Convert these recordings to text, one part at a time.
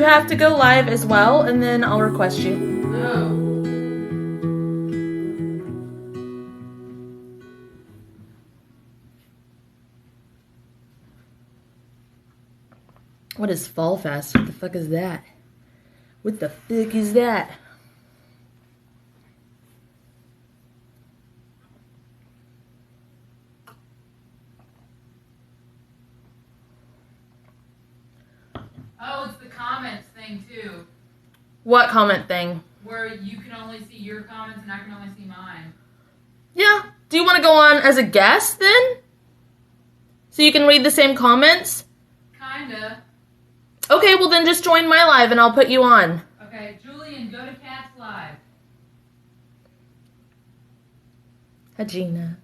have to go live as well, and then I'll request you. Oh. What is Fall Fest? What the fuck is that? What the fuck is that? Oh, it's the comments thing too. What comment thing? Where you can only see your comments and I can only see mine. Yeah. Do you want to go on as a guest then? So you can read the same comments? Kinda. Okay, well then just join my live and I'll put you on. Okay, Julian, go to Cat's Live. Hi, Gina.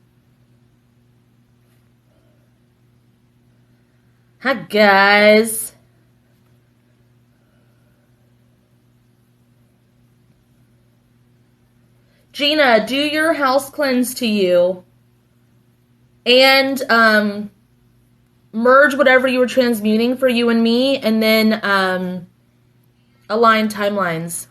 Hi, guys. Gina, do your house cleanse to you. And merge whatever you were transmuting for you and me, and then align timelines.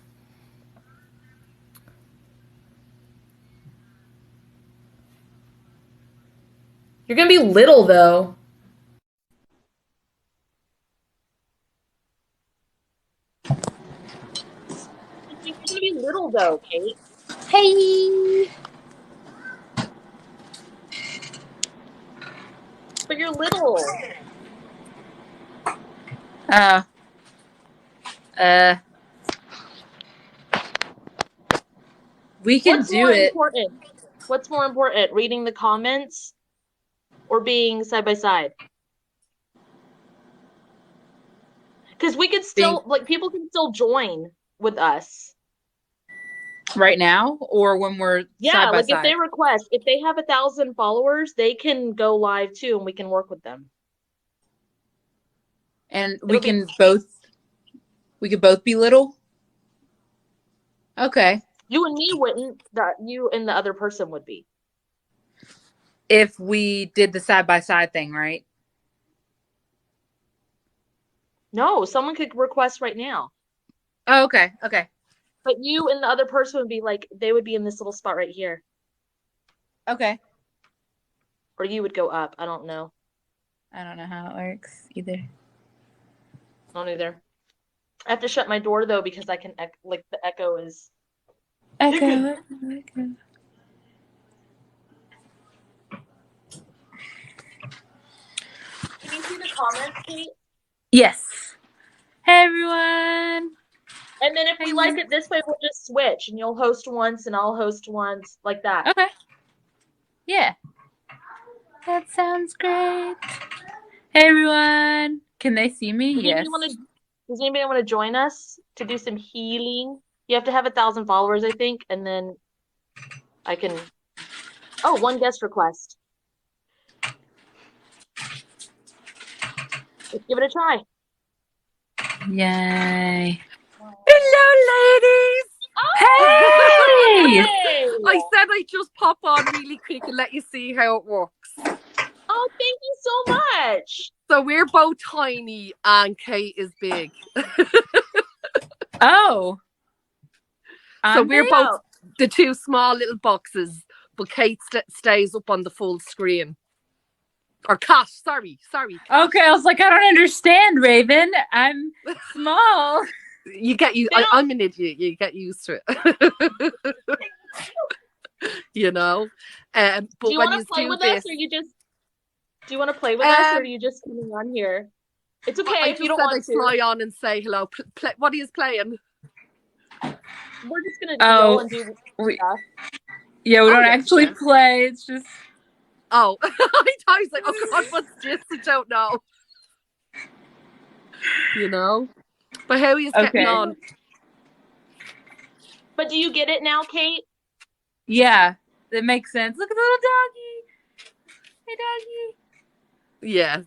You're gonna be little though. You're gonna be little though, Kate. Hey! But you're little. We can What's do more it. important? What's more important, reading the comments or being side by side? Because we could still, like, people can still join with us. Right now, or when we're side by like side? if they request, if they have 1,000 followers, they can go live too, and we can work with them. And we could both be little? Okay. You and me wouldn't, that you and the other person would be. If we did the side by side thing, right? No, someone could request right now. Oh, okay. Okay. But you and the other person would be like, they would be in this little spot right here. Okay. Or you would go up. I don't know. I don't know how it works either. I don't either. I have to shut my door though because I can, like, the echo is. Echo. Can you see the comments, Kate? Yes. Hey, everyone. And then if we like it this way, we'll just switch, and you'll host once, and I'll host once, like that. Okay. Yeah. That sounds great. Hey, everyone. Can they see me? Yes. Does anybody want to join us to do some healing? You have to have 1,000 followers, I think, and then I can. Oh, one guest request. Let's give it a try. Yay. Hello, ladies. Oh, hey! I said I'd just pop on really quick and let you see how it works. Oh, thank you so much. So we're both tiny and Kate is big. Oh. So we're both the two small little boxes, but Kate stays up on the full screen. Or Kat, sorry. Kat. Okay, I was like, I don't understand, Raven. I'm small. You get you. I'm an idiot. You get used to it. You know. But do you when want you to play do with this, us, or you just? Do you want to play with us, or are you just coming on here? It's okay if you don't want to. Fly on and say hello. What are you playing? We're just gonna deal and do stuff. Yeah, we don't actually play. It's just. Oh, I thought he was like, oh God, what's this? I don't know. You know? But how are you getting on? But do you get it now, Kate? Yeah, that makes sense. Look at the little doggy. Hey, doggy. Yeah.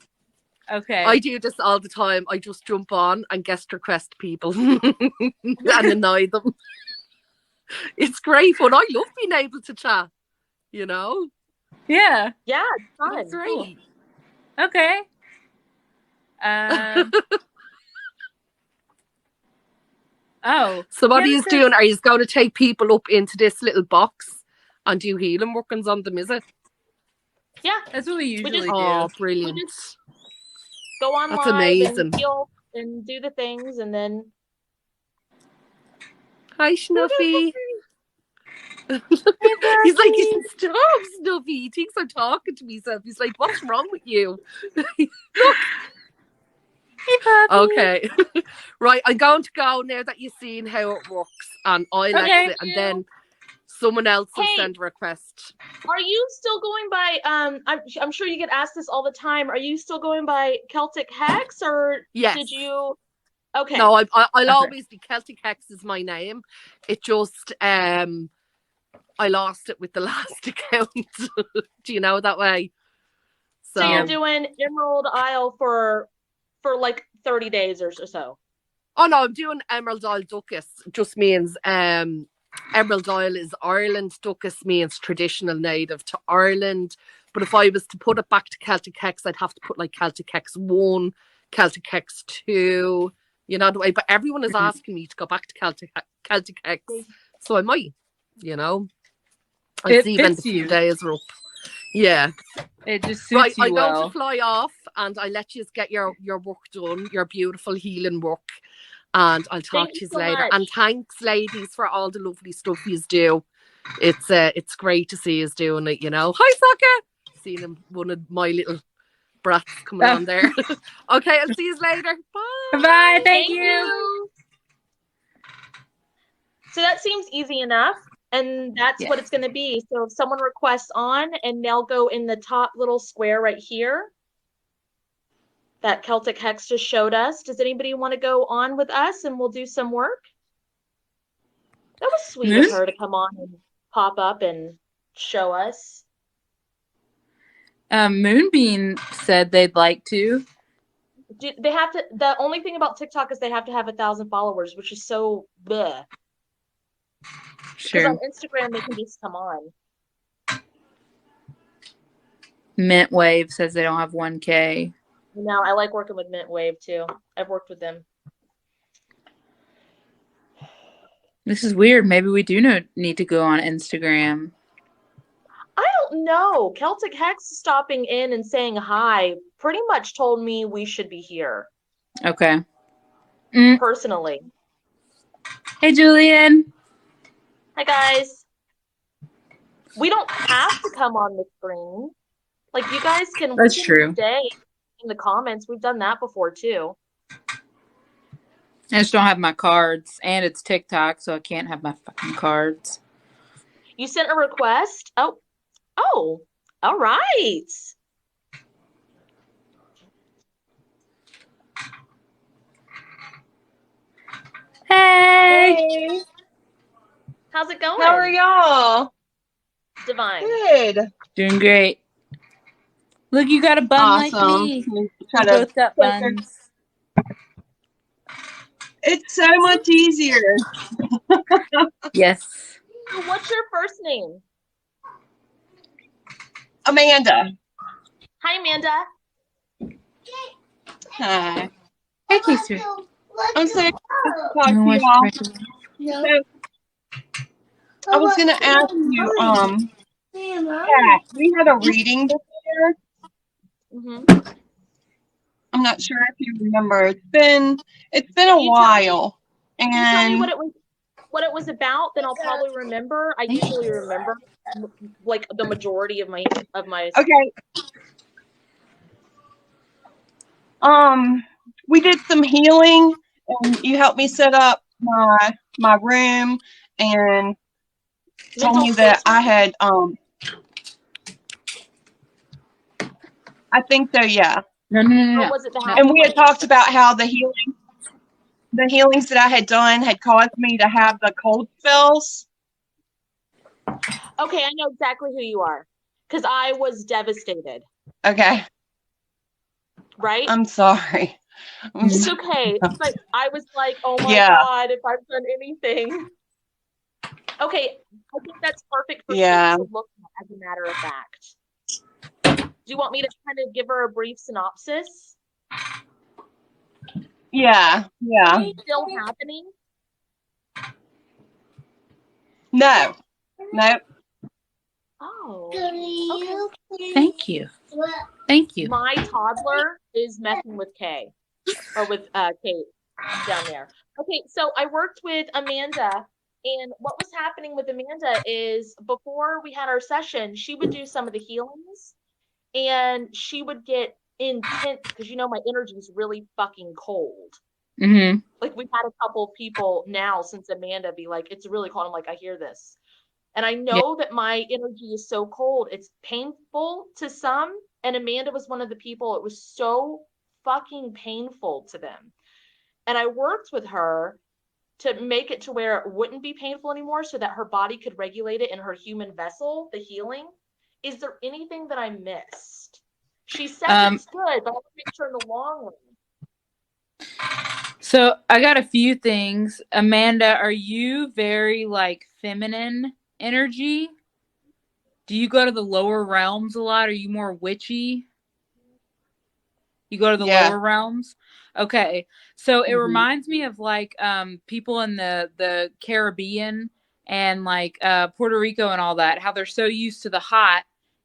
Okay. I do this all the time. I just jump on and guest request people and annoy them. It's great fun. I love being able to chat, you know? Yeah. Yeah, it's fun. It's great. Okay. Oh. So what Yeah, he's doing, are you going to take people up into this little box and do healing workings on them, is it? Yeah, that's what we usually Oh, do. brilliant. we just go on That's live and amazing. heal and do the things, and then Hi, Snuffy. Hey, He's like, Bucky. stop, Snuffy. He thinks I'm talking to myself. He's like, what's wrong with you? Hey, puppy. Okay. Right, I'm going to go now that you've seen how it works, and I'll Okay. exit, and then someone else will Hey. send a request. are you still going by I'm sure you get asked this all the time, are you still going by Celtic Hex, or Yes. did you okay? No, I'll Okay. always be Celtic Hex is my name. It just I lost it with the last account. Do you know that way? So you're Yeah. doing Emerald Isle for like 30 days or so. Oh no, I'm doing Emerald Isle Duchess. Just means Emerald Isle is Ireland. Duchess means traditional native to Ireland. But if I was to put it back to Celtic Hex, I'd have to put like Celtic Hex 1, Celtic Hex 2, you know the way. But everyone is asking me to go back to Celtic Hex. So I might, you know. I It see when the fits you. days are up. Yeah. It just suits Right, you I'm going well. to fly off and I'll let you get your work done, your beautiful healing work. And I'll talk Thank to you you so later. much. And thanks, ladies, for all the lovely stuff you do. It's great to see you doing it, you know. Hi, Sokka! Seeing him, one of my little brats coming on there. Okay, I'll see you later. Bye. Bye. Thank Thank you. you. So that seems easy enough. And that's what it's going to be. So if someone requests on, and they'll go in the top little square right here that Celtic Hex just showed us. Does anybody want to go on with us and we'll do some work? That was sweet of her to come on and pop up and show us. Moonbeam said they'd like to. They have to. The only thing about TikTok is they have to have 1,000 followers, which is so bleh. Because Sure. on Instagram they can just come on. Mint Wave says they don't have 1K. You know, I like working with Mint Wave too. I've worked with them. This is weird. Maybe we do need to go on Instagram. I don't know. Celtic Hex stopping in and saying hi pretty much told me we should be here. Okay. Personally. Hey, Julian. Hi, guys. We don't have to come on the screen. Like, you guys can, That's true. stay in the comments. We've done that before, too. I just don't have my cards. And it's TikTok, so I can't have my fucking cards. You sent a request? Oh, all right. Hey. How's it going? How are y'all? Divine. Good. Doing great. Look, you got a bun like Awesome. me. We Try to- both got buns. It's so much easier. Yes. What's your first name? Amanda. Hi, Amanda. Hi. Hey, Casey. I'm so excited to talk to y'all. So, I was gonna ask you, Kat, we had a reading before. Mm-hmm. I'm not sure if you remember. It's been a while. Can you tell me And what it was about, then I'll probably remember. I usually remember like the majority of my okay. We did some healing and you helped me set up my room and told me that I had I think so, yeah. No. What was it that happened? And we had talked about how the healings that I had done had caused me to have the cold spells. Okay, I know exactly who you are. Because I was devastated. Okay. Right? I'm sorry. It's okay. It's like I was like, oh my Yeah. God, if I've done anything. Okay, I think that's perfect for Yeah. to look at, as a matter of fact. Do you want me to kind of give her a brief synopsis? Yeah. Is it still happening? No. No. Oh, okay. Thank you. Thank you. My toddler is messing with Kay, or with Kate down there. Okay, so I worked with Amanda, and what was happening with Amanda is before we had our session, she would do some of the healings, and she would get intense because my energy is really fucking cold. Mm-hmm. Like we've had a couple people now since Amanda be like, it's really cold. I'm like, I hear this. And I know that my energy is so cold, it's painful to some. And Amanda was one of the people, it was so fucking painful to them. And I worked with her to make it to where it wouldn't be painful anymore so that her body could regulate it in her human vessel, the healing. Is there anything that I missed? She said that it's good, but I want to make sure in the long run. So I got a few things. Amanda, are you very like feminine energy? Do you go to the lower realms a lot? Are you more witchy? You go to the lower realms? Okay. So it reminds me of like people in the Caribbean and like Puerto Rico and all that, how they're so used to the hot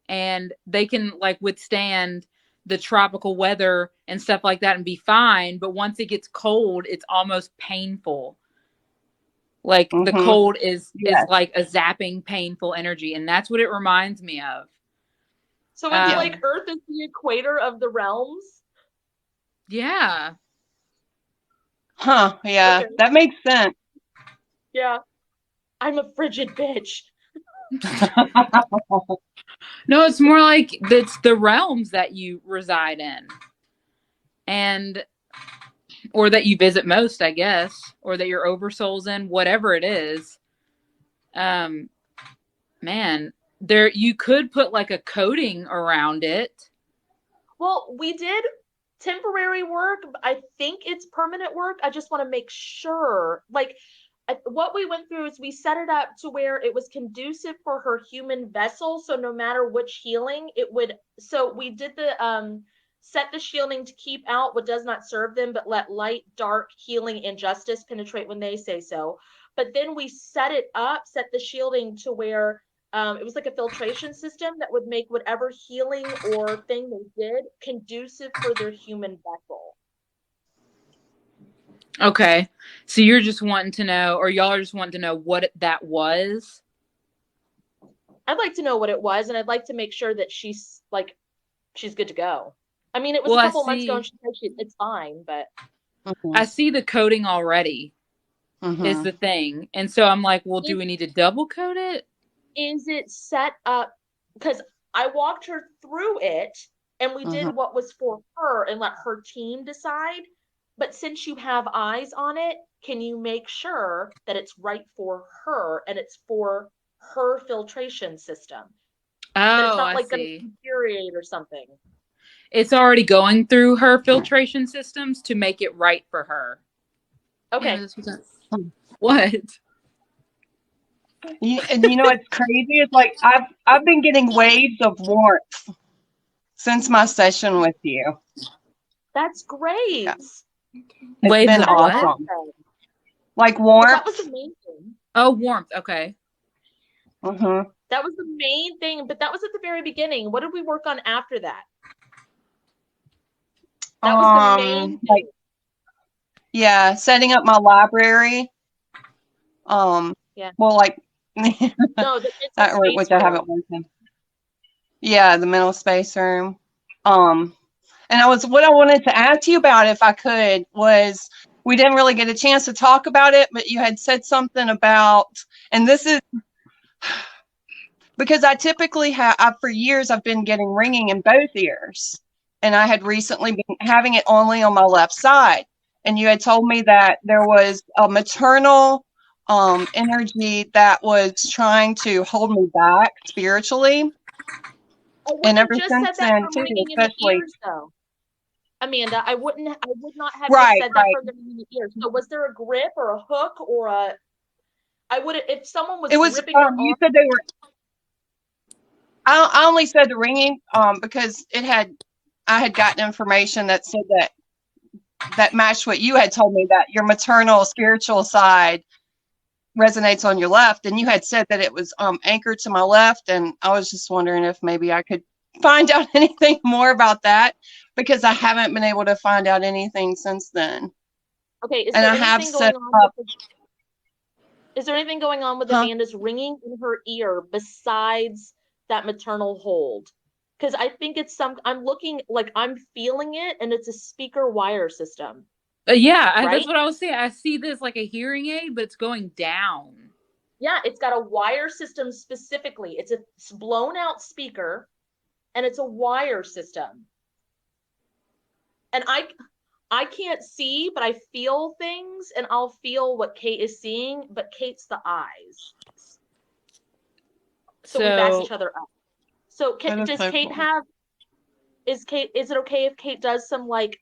and they can like withstand the tropical weather and stuff like that and be fine, but once it gets cold, it's almost painful. Like the cold is like a zapping painful energy, and that's what it reminds me of. So it's like Earth is the equator of the realms? Yeah. Huh, yeah. Okay. That makes sense. Yeah. I'm a frigid bitch. No, it's more like it's the realms that you reside in. And or that you visit most, I guess, or that your oversoul's in, whatever it is. Man, there you could put like a coating around it. Well, we did temporary work. I think it's permanent work. I just want to make sure. Like what we went through is we set it up to where it was conducive for her human vessel. So no matter which healing, it would. So we did the set the shielding to keep out what does not serve them, but let light, dark, healing, and justice penetrate when they say so. But then we set the shielding to where it was like a filtration system that would make whatever healing or thing they did conducive for their human vessel. Okay. So you're just wanting to know, or y'all are just wanting to know what that was? I'd like to know what it was, and I'd like to make sure that she's good to go. I mean, it was a couple months ago, and she said it's fine, but I see the coating already is the thing. And so I'm like, well, do we need to double coat it? Is it set up? Because I walked her through it, and we did what was for her and let her team decide. But since you have eyes on it, can you make sure that it's right for her and it's for her filtration system? That it's not like going to deteriorate or something. It's already going through her filtration systems to make it right for her. Okay. Yeah, what? And you know what's crazy? It's like I've been getting waves of warmth since my session with you. That's great. Yeah. Waves been of awesome. What? Like warmth. That was the main thing. Oh, warmth. Okay. That was the main thing, but that was at the very beginning. What did we work on after that? That was the main thing. Yeah, setting up my library. Yeah. Well, like no, which I haven't worked in. Yeah, the mental space room. And what I wanted to ask you about, if I could, was we didn't really get a chance to talk about it, but you had said something about, and this is because I typically for years I've been getting ringing in both ears, and I had recently been having it only on my left side. And you had told me that there was a maternal energy that was trying to hold me back spiritually. And ever since then, too, especially. Ears, though. Amanda, I would not have said that for the ringing in the ears. So was there a grip or a hook or a? If someone was. It was. Gripping your you said they were. I only said the ringing because I had gotten information that said that matched what you had told me, that your maternal spiritual side resonates on your left. And you had said that it was anchored to my left. And I was just wondering if maybe I could find out anything more about that, because I haven't been able to find out anything since then. Okay, And I have set up. Is there anything going on with Amanda's ringing in her ear besides that maternal hold? Because I think it's I'm looking, like I'm feeling it, and it's a speaker wire system. Yeah, right? that's what I was saying. I see this like a hearing aid, but it's going down. Yeah, it's got a wire system specifically. It's a blown out speaker, and it's a wire system. And I can't see, but I feel things, and I'll feel what Kate is seeing, but Kate's the eyes. So we back each other up. So does Kate have, is it okay if Kate does some like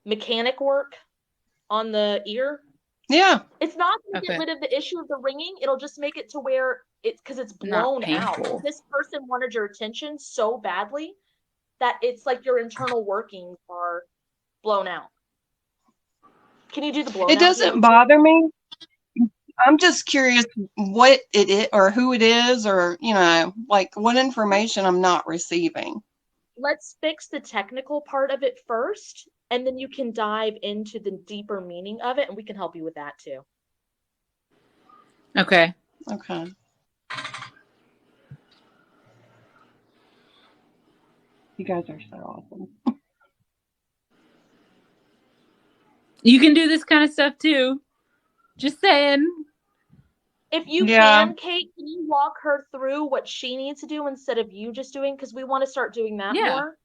mechanic work on the ear? Yeah. It's not going to get rid of the issue of the ringing. It'll just make it to where it's, because it's blown out. This person wanted your attention so badly that it's like your internal workings are blown out. Can you do the blown out? It doesn't bother me. I'm just curious what it is, or who it is, or, you know, like what information I'm not receiving. Let's fix the technical part of it first, and then you can dive into the deeper meaning of it, and we can help you with that too. Okay. Okay. You guys are so awesome. You can do this kind of stuff too. Just saying. If you can, Kate, can you walk her through what she needs to do instead of you just doing? Because we want to start doing that more.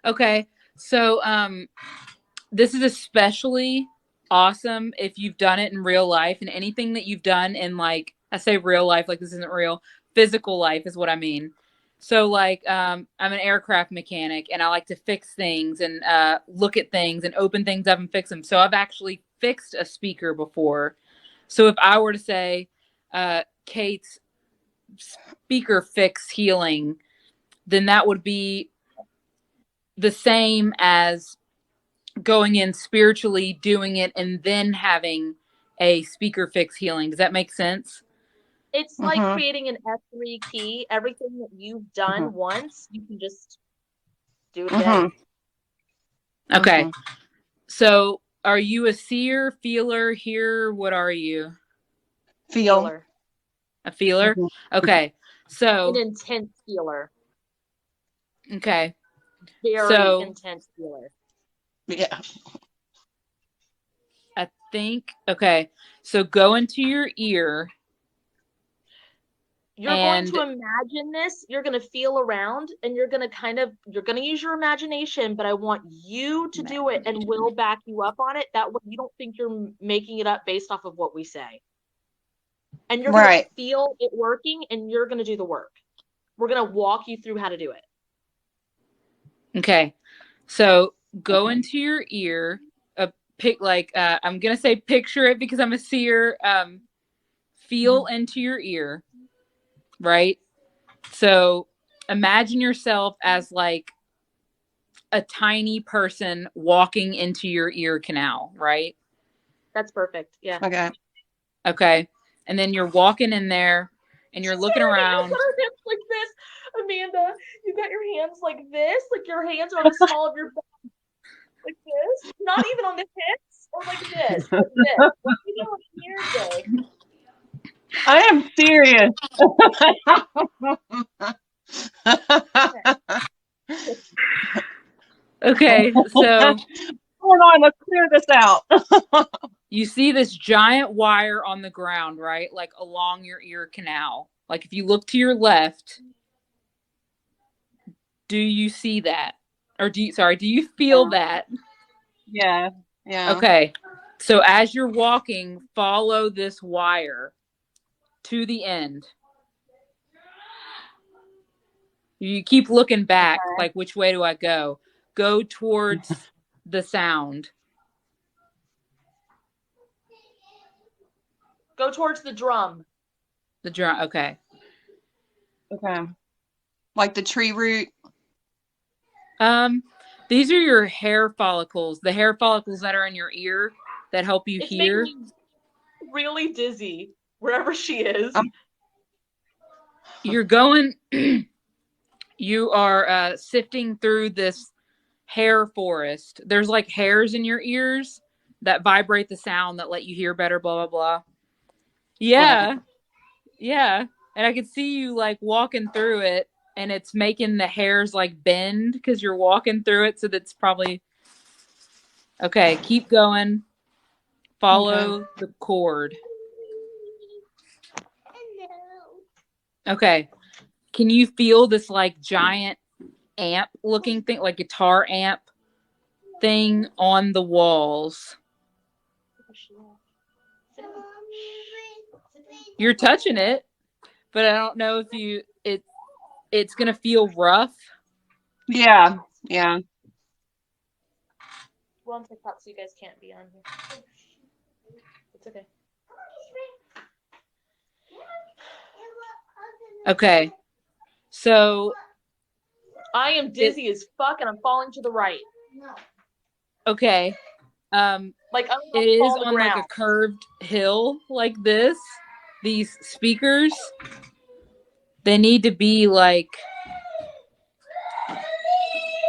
Okay. So this is especially awesome if you've done it in real life, and anything that you've done in, like, I say real life, like this isn't real, physical life is what I mean. So like I'm an aircraft mechanic, and I like to fix things and look at things and open things up and fix them. So I've actually fixed a speaker before. So if I were to say Kate's speaker fix healing, then that would be the same as going in spiritually, doing it, and then having a speaker fix healing. Does that make sense? It's like creating an F3 key. Everything that you've done once, you can just do it again. Okay. So are you a seer, feeler, hearer? What are you? Feeler. A feeler? Okay. So an intense feeler. Okay. Very intense feeler. Yeah. I think, okay. So go into your ear. You're going to imagine this. You're going to feel around, and you're going to use your imagination, but I want you to do it, and we'll back you up on it. That way you don't think you're making it up based off of what we say. And you're going to feel it working, and you're going to do the work. We're going to walk you through how to do it. Okay. So go into your ear, I'm going to say picture it because I'm a seer. Feel into your ear, right? So imagine yourself as like a tiny person walking into your ear canal, right? That's perfect. Yeah. Okay. And then you're walking in there and you're looking around. Like this, Amanda, you got your hands like this, like your hands are on the small of your back, like this, not even on the hips, or like this, like this. What are you doing here, Jay? I am serious. Okay, so hold on, let's clear this out. You see this giant wire on the ground, right? Like along your ear canal. Like if you look to your left, do you see that? Or do you feel that? Yeah. Yeah. Okay. So as you're walking, follow this wire to the end. You keep looking back, like, which way do I go? Go towards the sound. Go towards the drum. The drum, okay. Okay. Like the tree root? These are your hair follicles. The hair follicles that are in your ear that help you hear. really dizzy wherever she is. You're going, you are sifting through this hair forest. There's like hairs in your ears that vibrate the sound that let you hear better, blah, blah, blah. Yeah. Yeah. And I could see you like walking through it, and it's making the hairs like bend because you're walking through it. So that's probably okay. Keep going. Follow the cord. Okay. Can you feel this like giant amp looking thing, like guitar amp thing on the walls? You're touching it, but I don't know if it's gonna feel rough. Yeah, yeah. We're on TikTok, so you guys can't be on here. It's okay. Okay. So I am dizzy as fuck, and I'm falling to the right. okay. Like I'm It is on the on like ground. a curved hill like this. These speakers, they need to be like,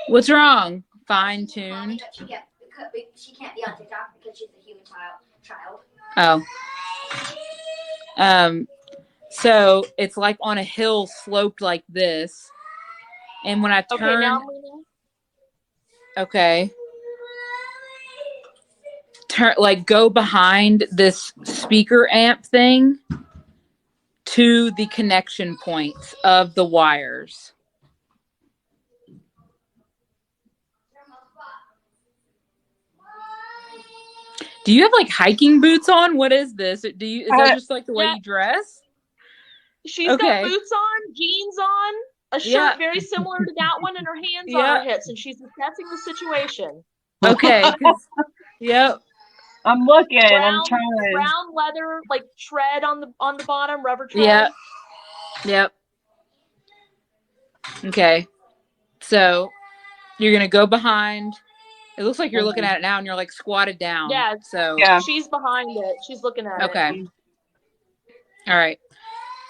what's wrong? Fine tuned. She can't be on TikTok because she's a human child. Oh. So it's like on a hill sloped like this. And when I turn, Okay, now I'm leaning. okay. Turn, like, go behind this speaker amp thing to the connection points of the wires. Do you have like hiking boots on? What is this? Is that just like the way you dress? She's got boots on, jeans on, a shirt very similar to that one, and her hands on her hips, and she's assessing the situation. Okay. Yep. I'm looking. Brown, I'm trying. brown leather, like tread on the bottom, rubber tread. Yep. Okay. So you're gonna go behind. It looks like you're looking at it now, and you're like squatted down. Yeah. So she's behind it. She's looking at it. Okay. All right.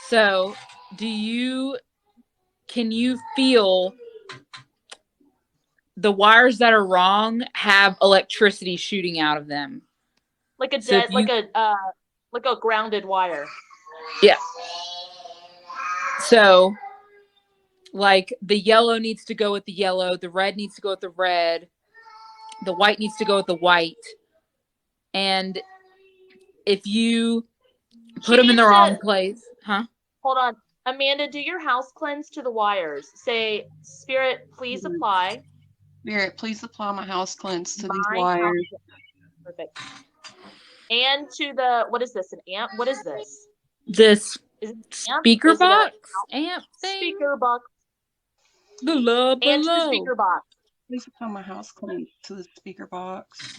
So can you feel the wires that are wrong have electricity shooting out of them? Like like a grounded wire. Yeah. So like the yellow needs to go with the yellow, the red needs to go with the red, the white needs to go with the white. And if you put them in the wrong place, huh? Hold on. Amanda, do your house cleanse to the wires. Say, Spirit, please apply. Spirit, please apply my house cleanse to these wires. Perfect. And to the, what is this, an amp? What is this? This is speaker box amp thing? Speaker box. Below. And to the speaker box. Please apply my house cleanse to the speaker box.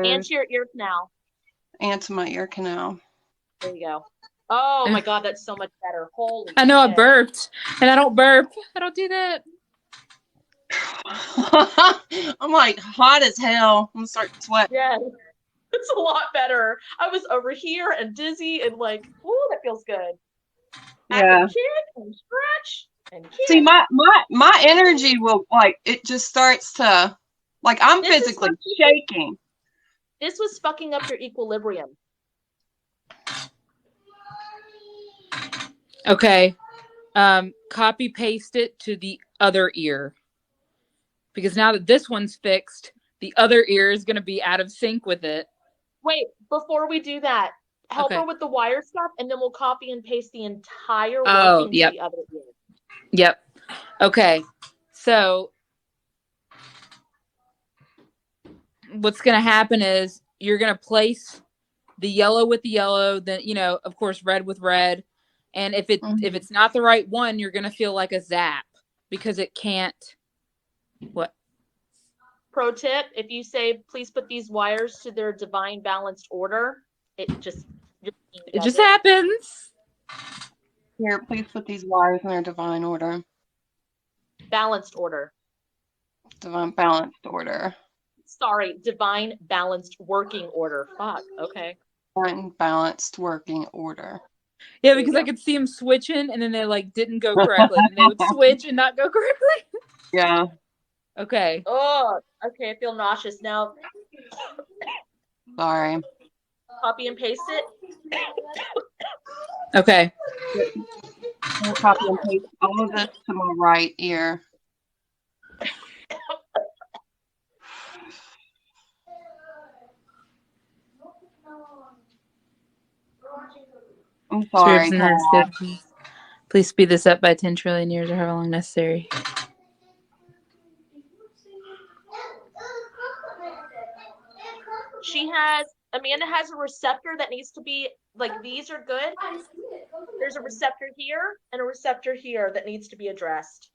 And to your ear canal. And to my ear canal. There you go. Oh my God, that's so much better. Holy I know shit. I burped, and I don't burp. I don't do that. I'm like hot as hell. I'm starting to sweat. Yeah, it's a lot better. I was over here and dizzy and like, ooh, that feels good. I can kick and stretch and kick. See, my energy will like it just starts to like I'm physically shaking. This was fucking up your equilibrium. Okay. Copy paste it to the other ear. Because now that this one's fixed, the other ear is going to be out of sync with it. Wait, before we do that, help her with the wire stuff, and then we'll copy and paste the entire working to the other ear. Yep. Okay. So what's going to happen is you're going to place the yellow with the yellow, then, of course, red with red. And if it's not the right one, you're going to feel like a zap because it can't. What? Pro tip, if you say, please put these wires to their divine balanced order, it just happens. Here, please put these wires in their divine order. Balanced order. Divine balanced order. Sorry, divine balanced working order. Fuck, okay. Balanced working order. Yeah, There you because I go. could see them switching, and then they like didn't go correctly, and they would switch and not go correctly. Yeah. Okay. Oh, okay. I feel nauseous now. Sorry. Copy and paste it. Okay. I'll copy and paste all of this to my right ear. I'm sorry, Todd. Please speed this up by 10 trillion years or however long necessary. Amanda has a receptor that needs to be, like, these are good. There's a receptor here and a receptor here that needs to be addressed.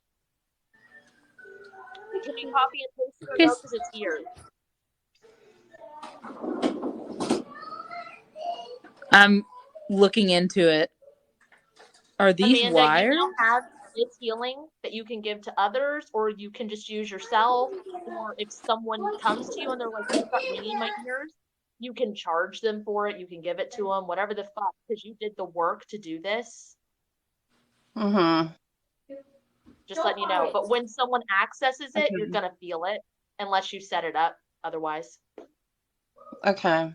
Can you copy and paste it or no? Because it's here. I'm looking into it. Are these Amanda, wires? you now have this healing that you can give to others, or you can just use yourself. Or if someone comes to you and they're like, "I've got ringing in my ears," you can charge them for it. You can give it to them, whatever the fuck, because you did the work to do this. Mm-hmm. Just letting you know. But when someone accesses it, you're gonna feel it, unless you set it up. Otherwise. Okay.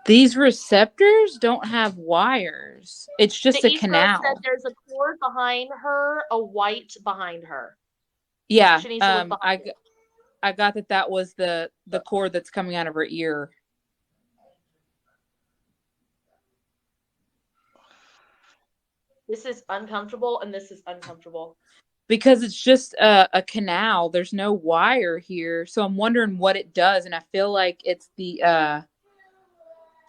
These receptors don't have wires. It's just a canal. Said there's a cord behind her, a white behind her. Yeah. She needs to look behind it. I got that was the cord that's coming out of her ear. This is uncomfortable and this is uncomfortable. Because it's just a canal. There's no wire here. So I'm wondering what it does. And I feel like it's the...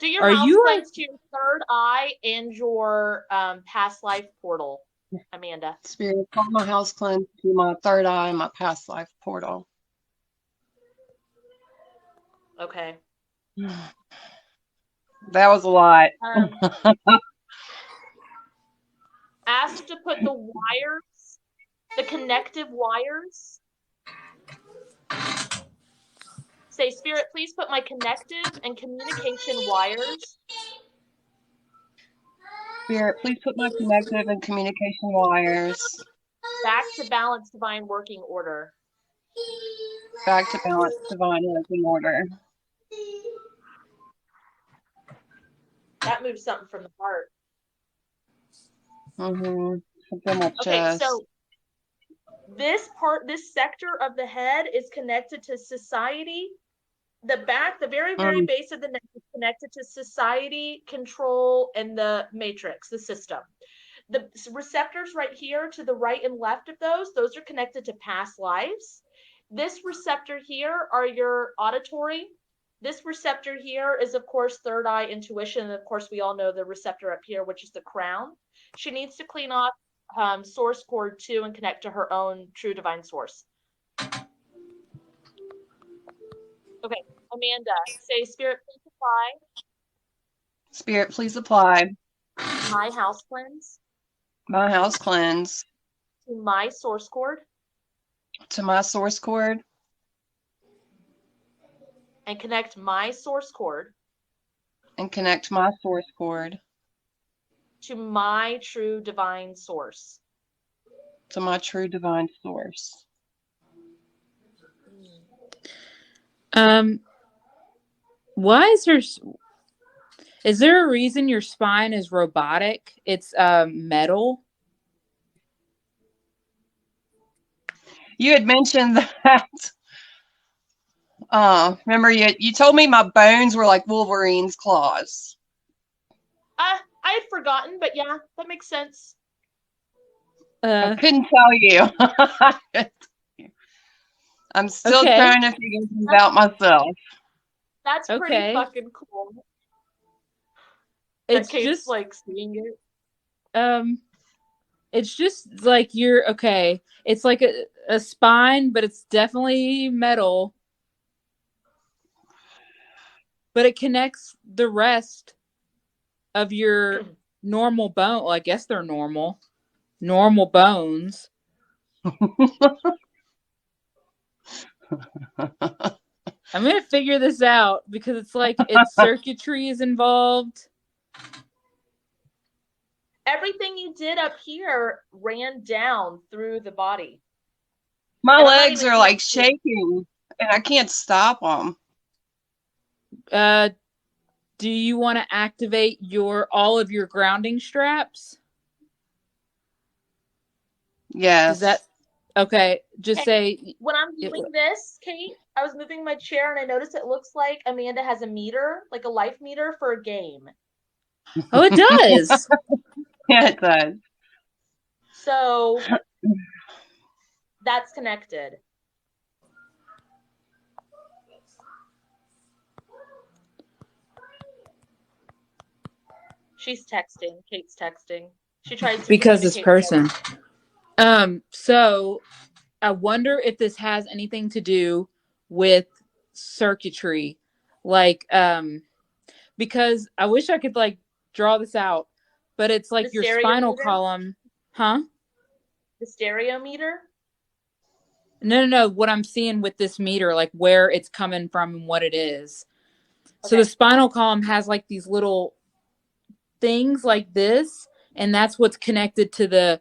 Do your house cleanse to your third eye and your past life portal, Amanda. Spirit, call my house cleanse to my third eye and my past life portal. Okay. That was a lot. Ask to put the wires, the connective wires. Say, Spirit, please put my connective and communication wires. Spirit, please put my connective and communication wires back to balance, divine working order. Back to balance, divine working order. That moves something from the heart. Okay, so this sector of the head is connected to society. The very, very base of the neck is connected to society, control, and the matrix, the system. The receptors right here to the right and left of those are connected to past lives. This receptor here are your auditory. This receptor here is, of course, third eye intuition. And of course, we all know the receptor up here, which is the crown. She needs to clean off source cord 2 and connect to her own true divine source. Okay, Amanda, say, Spirit, please apply. Spirit, please apply. My house cleanse. My house cleanse. To my source cord. To my source cord. And connect my source cord. And connect my source cord. To my true divine source. To my true divine source. Why is there a reason your spine is robotic? It's metal. You had mentioned that. Remember you told me my bones were like Wolverine's claws. I had forgotten, but yeah, that makes sense. I couldn't tell you. I'm still trying to figure things out myself. That's pretty fucking cool. It's Kate's just like seeing it. It's just like it's like a spine, but it's definitely metal. But it connects the rest of your normal bone. Well, I guess they're normal bones. I'm going to figure this out because it's like its circuitry is involved. Everything you did up here ran down through the body. My And I'm not legs even are like connected. shaking and I can't stop them. Do you want to activate all of your grounding straps? Yes. Does that okay? Just say When I'm doing this, Kate, I was moving my chair and I noticed it looks like Amanda has a meter, like a life meter for a game. Oh, it does. Yeah, it does. So that's connected. She's texting. Kate's texting. She tries to Because this communicate person. So I wonder if this has anything to do with circuitry. Like, because I wish I could like draw this out, but it's like The your stereo spinal meter? column. Huh? The stereo meter? No. What I'm seeing with this meter, like where it's coming from and what it is. So Okay. the spinal column has like these little things like this, and that's what's connected to the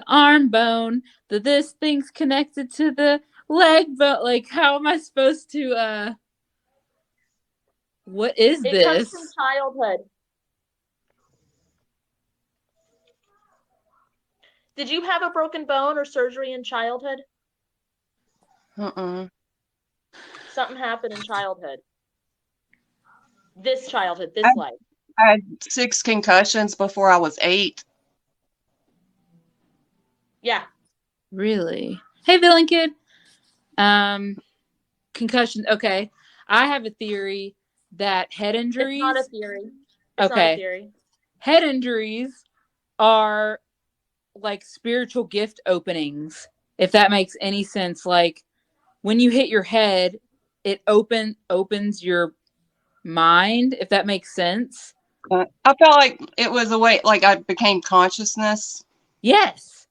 arm bone. This thing's connected to the leg bone. Like, how am I supposed to what is It comes from this? childhood. Did you have a broken bone or surgery in childhood? Something happened in childhood. This childhood, this life. I had 6 concussions before I was 8. Yeah. Really? Hey, villain kid. Concussion. Okay. I have a theory that head injuries. It's not a theory. It's not a theory. Head injuries are like spiritual gift openings, if that makes any sense. Like when you hit your head, it opens your mind, if that makes sense. I felt like it was a way, like I became consciousness. Yes.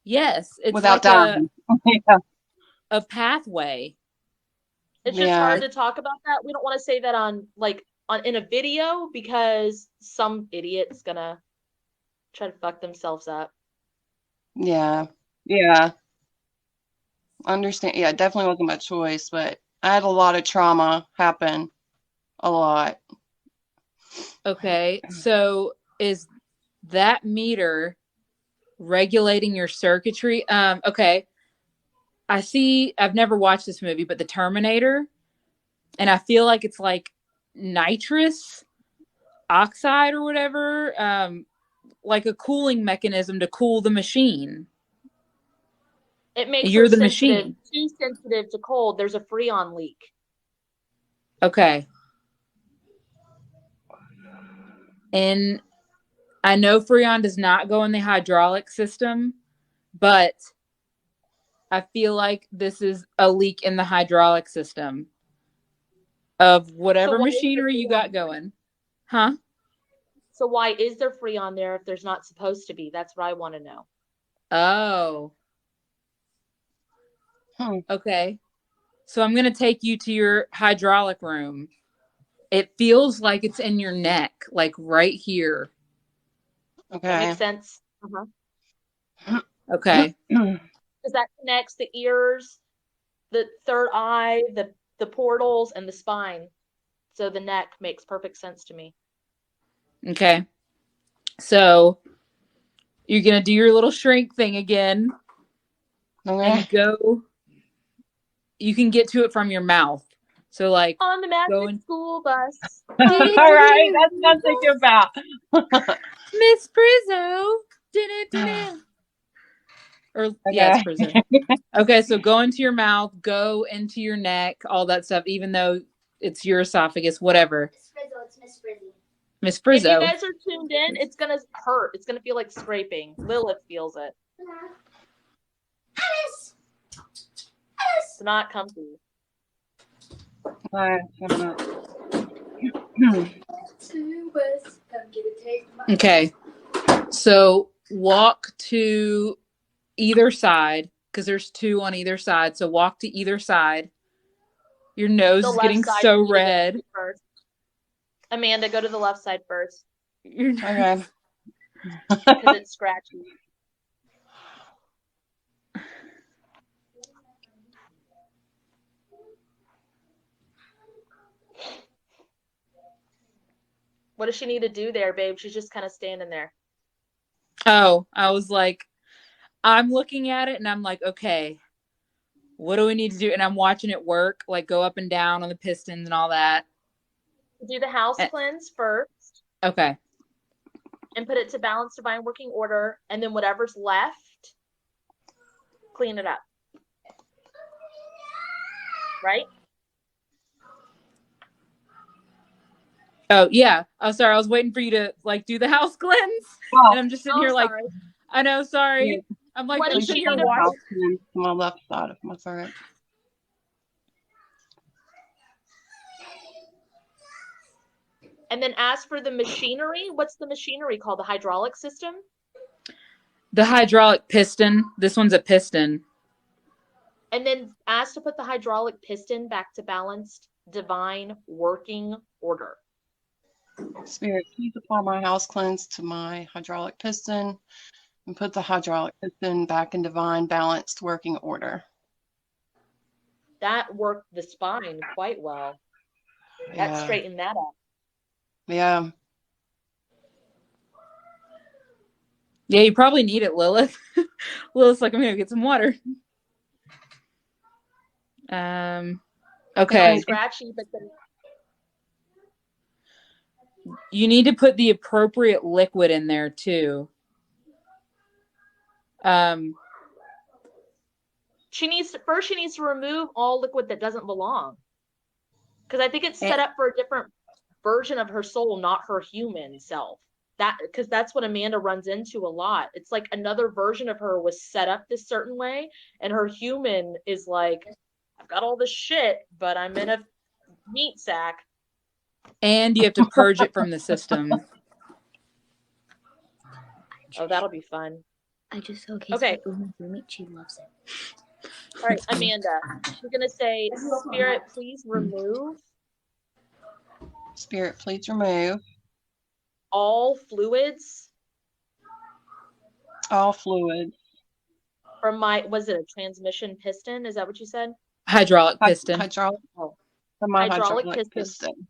It's without like dying. Yeah. a pathway. It's just hard to talk about that. We don't want to say that on in a video because some idiot's gonna try to fuck themselves up. Yeah. Understand. Yeah, it definitely wasn't my choice, but I had a lot of trauma happen. A lot. Okay, so is that meter regulating your circuitry? Okay. I've never watched this movie, but The Terminator, and I feel like it's like nitrous oxide or whatever, like a cooling mechanism to cool the machine. It makes You're her the sensitive, machine. too sensitive to cold. There's a freon leak. Okay. And I know freon does not go in the hydraulic system, but I feel like this is a leak in the hydraulic system of whatever machinery you got going. Huh? So why is there freon there if there's not supposed to be? That's what I want to know. Oh. Okay. So I'm going to take you to your hydraulic room. It feels like it's in your neck, like right here. Okay. That makes sense. Okay. Because that connects the ears, the third eye, the portals, and the spine. So the neck makes perfect sense to me. Okay. So you're going to do your little shrink thing again. Okay. And go. You can get to it from your mouth. So like on the magic school bus. All right, that's what I'm thinking about. Miss Prizzo. Or yeah, it's Prizzo. Okay, so go into your mouth, go into your neck, all that stuff, even though it's your esophagus, whatever. It's Miss Frizzy. Miss Prizzo. If you guys are tuned in, it's gonna hurt. It's gonna feel like scraping. Lilith feels it. Alice! It's not comfy. Okay. So walk to either side, because there's 2 on either side. So walk to either side. Your nose The is left getting side so you need to go red. to first. Amanda, go to the left side first Your nose. Okay. because it's scratchy. What does she need to do there, babe? She's just kind of standing there. Oh, I was like, I'm looking at it and I'm like, okay, what do we need to do? And I'm watching it work, like go up and down on the pistons and all that. Do the house Eh. cleanse first Okay. and put it to balance divine working order, and then whatever's left, clean it up. Right? Oh, yeah. Oh, sorry. I was waiting for you to like do the house cleanse. Oh, And I'm just sitting here like, sorry. I know, sorry. Yeah. I'm like, What I'm is sitting she here need to watching. house cleanse to my left side of my throat. And then as for the machinery, what's the machinery called? The hydraulic system? The hydraulic piston. This one's a piston. And then ask to put the hydraulic piston back to balanced divine working order. Spirit, please apply my house cleanse to my hydraulic piston and put the hydraulic piston back in divine balanced working order. That worked the spine quite well. That Yeah. straightened that up. Yeah. Yeah, you probably need it, Lilith. Lilith's like, I'm gonna get some water. Okay. Scratchy, but then You need to put the appropriate liquid in there too. she needs to remove all liquid that doesn't belong. Because I think it's set up for a different version of her soul, not her human self. Because that's what Amanda runs into a lot. It's like another version of her was set up this certain way, and her human is like, I've got all this shit, but I'm in a meat sack. And you have to purge it from the system. Oh, that'll be fun. I just saw Okay. roommate. She loves it. All right, Amanda. She's gonna say, Spirit, please remove Spirit, please remove all fluids all fluids. from my, was it a transmission piston? Is that what you said? Hydraulic piston. Hydraulic, Oh. from my Hydraulic hydraulic pistons. piston.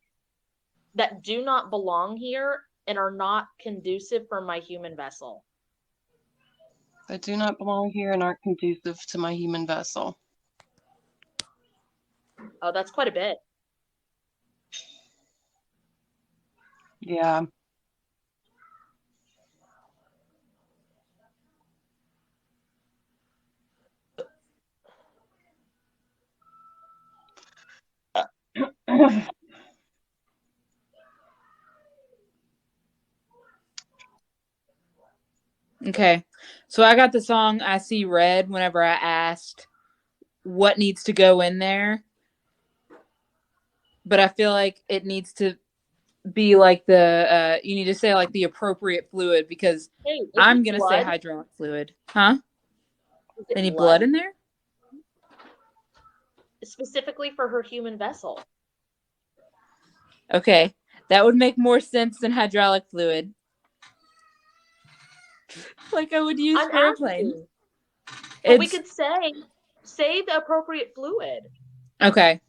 That do not belong here and are not conducive for my human vessel. That do not belong here and aren't conducive to my human vessel. Oh, that's quite a bit. Yeah. Okay. So I got the song I See Red whenever I asked what needs to go in there. But I feel like it needs to be like the you need to say like the appropriate fluid because Hey, I'm gonna say hydraulic fluid. Huh? Any blood in there? Specifically for her human vessel. Okay. That would make more sense than hydraulic fluid. Like I would use for a plane. But we could say the appropriate fluid. Okay.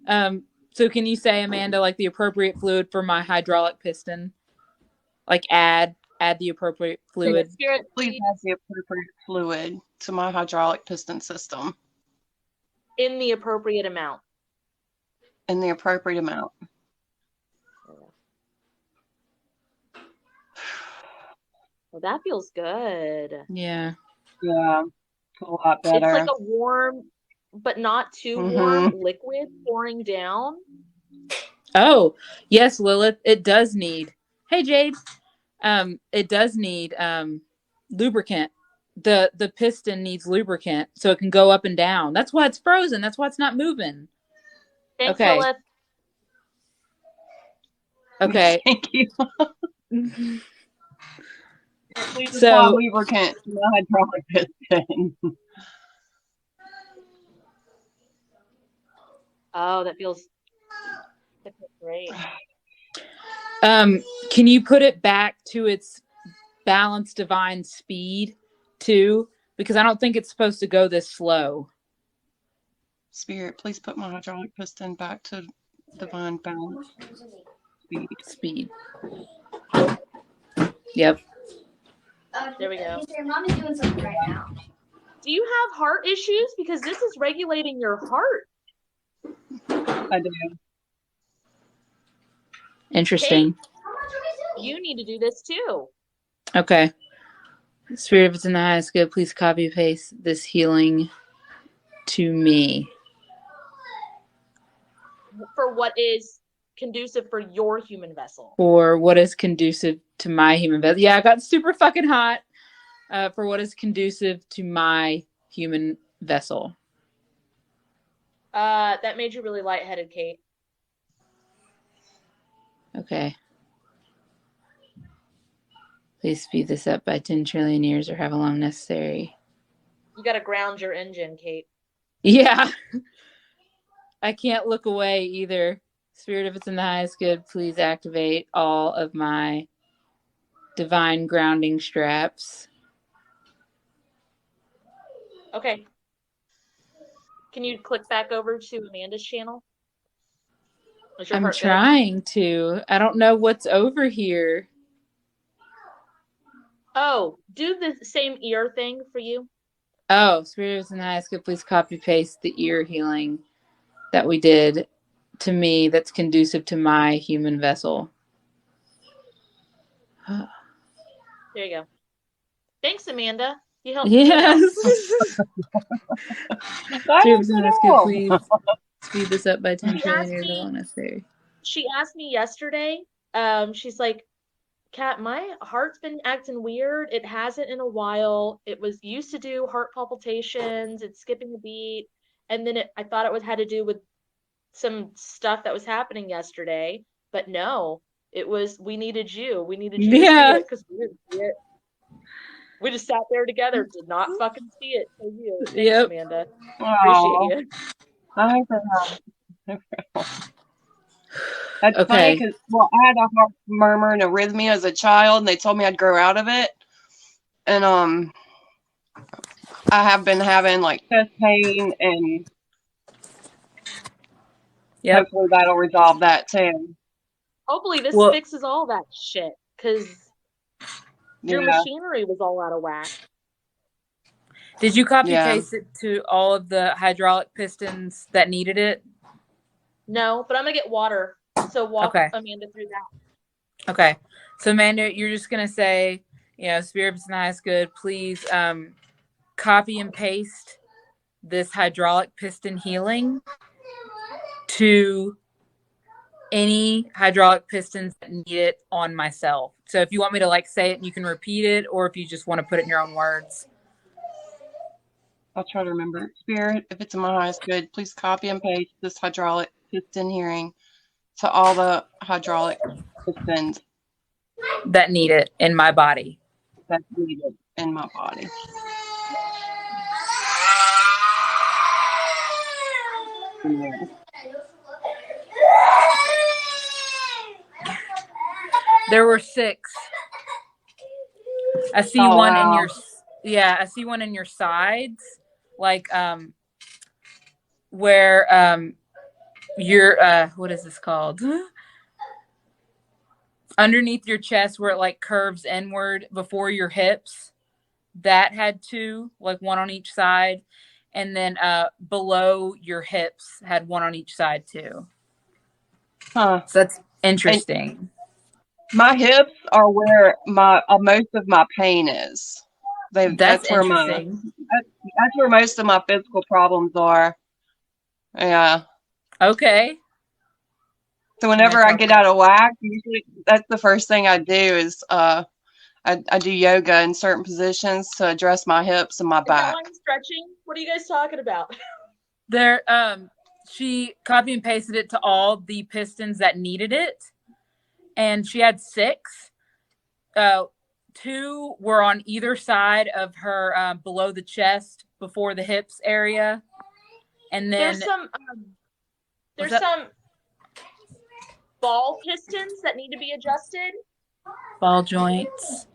So can you say, Amanda, like the appropriate fluid for my hydraulic piston? Like add the appropriate fluid. Spirit, Please add the appropriate fluid to my hydraulic piston system. In the appropriate amount. In the appropriate amount. Well, that feels good. Yeah. Yeah. A lot better. It's like a warm, but not too warm liquid pouring down. Oh, yes, Lilith. It does need. Hey, Jade. It does need lubricant. The piston needs lubricant so it can go up and down. That's why it's frozen. That's why it's not moving. Thanks, Okay. Lilith. Okay. Thank you. Please apply So lubricant to the hydraulic piston. Oh, that feels great. Can you put it back to its balanced divine speed too? Because I don't think it's supposed to go this slow. Spirit, please put my hydraulic piston back to divine balance Speed. Yep. There we go. Your mom is doing something right now. Do you have heart issues? Because this is regulating your heart. I do. Interesting. Kate, you need to do this too. Okay. Spirit, if it's in the highest good, please copy paste this healing to me. For what is conducive for your human vessel. For what is conducive to my human vessel. Yeah, I got super fucking hot. For what is conducive to my human vessel. That made you really lightheaded, Kate. Okay. Please speed this up by 10 trillion years or however long necessary. You got to ground your engine, Kate. Yeah. I can't look away either. Spirit, if it's in the highest good, please activate all of my divine grounding straps. Okay. Can you click back over to Amanda's channel? Is your I'm heart good? trying to. I don't know what's over here. Oh, do the same ear thing for you. Oh, Spirit, if it's in the highest good, please copy paste the ear healing that we did to me that's conducive to my human vessel. There you go. Thanks, Amanda. You helped Yes. me out. Please speed this up by 10 trillion years long necessary. She asked me yesterday, she's like, Kat, my heart's been acting weird. It hasn't in a while. It was used to do heart palpitations. It's skipping a beat. And then I thought it had to do with some stuff that was happening yesterday. But no, it was, we needed you. We needed you to see it because we didn't see it. We just sat there together, did not fucking see it. So you. Thanks, Amanda. Appreciate you. I That's funny because, well, I had a heart murmur and arrhythmia as a child, and they told me I'd grow out of it. And I have been having like chest pain, and hopefully that'll resolve that too. Hopefully this fixes all that shit because your machinery was all out of whack. Did you copy paste it to all of the hydraulic pistons that needed it? No, but I'm gonna get water. So walk Amanda through that. Okay. So Amanda, you're just gonna say, Spirit, if it's nice, good, please copy and paste this hydraulic piston healing to any hydraulic pistons that need it on myself. So if you want me to say it, you can repeat it, or if you just want to put it in your own words. I'll try to remember. Spirit, if it's in my highest good, please copy and paste this hydraulic piston healing to all the hydraulic pistons that need it in my body. That's needed in my body. There were 6. I see one in your I see one in your sides, where your what is this called? Underneath your chest where it curves inward before your hips. That had 2, one on each side, and then below your hips had 1 on each side too. Huh. So that's interesting. And my hips are where my most of my pain is. That's where that's where most of my physical problems are. Yeah. Okay. So whenever I get out of whack, usually that's the first thing I do is I do yoga in certain positions to address my hips and my back. Stretching? What are you guys talking about? There, she copy and pasted it to all the pistons that needed it, and she had 6. 2 were on either side of her, below the chest, before the hips area, and then there's some. There's some ball pistons that need to be adjusted. Ball joints.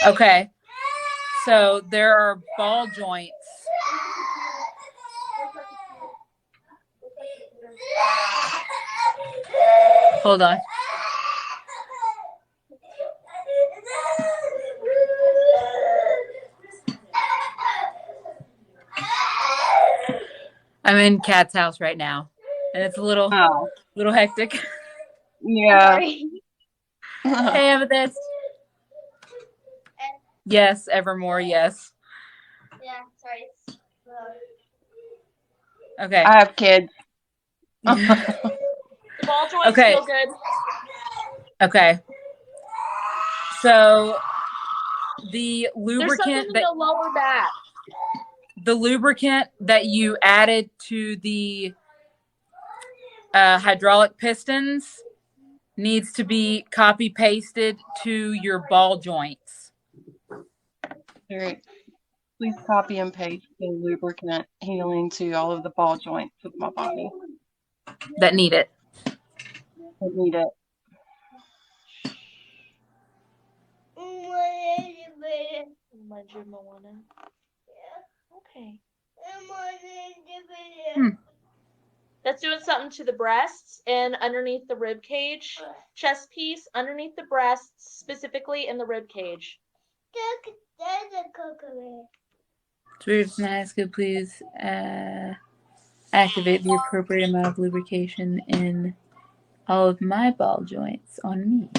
Okay. So there are ball joints. Hold on. I'm in Kat's house right now, and it's a little hectic. Yeah. Sorry. Hey, Amethyst. Yes, Evermore, yes. Yeah, sorry. Okay. I have kids. The ball joints Okay. feel good. Okay. So the There's something lubricant in that the lower back. the lubricant that you added to the hydraulic pistons needs to be copy pasted to your ball joints. Eric, please copy and paste the lubricant healing to all of the ball joints of my body That need it. that need it. Okay. Hmm. That's doing something to the breasts and underneath the rib cage, chest piece, underneath the breasts, specifically in the rib cage. Spirit Snacks, could please activate the appropriate amount of lubrication in all of my ball joints on me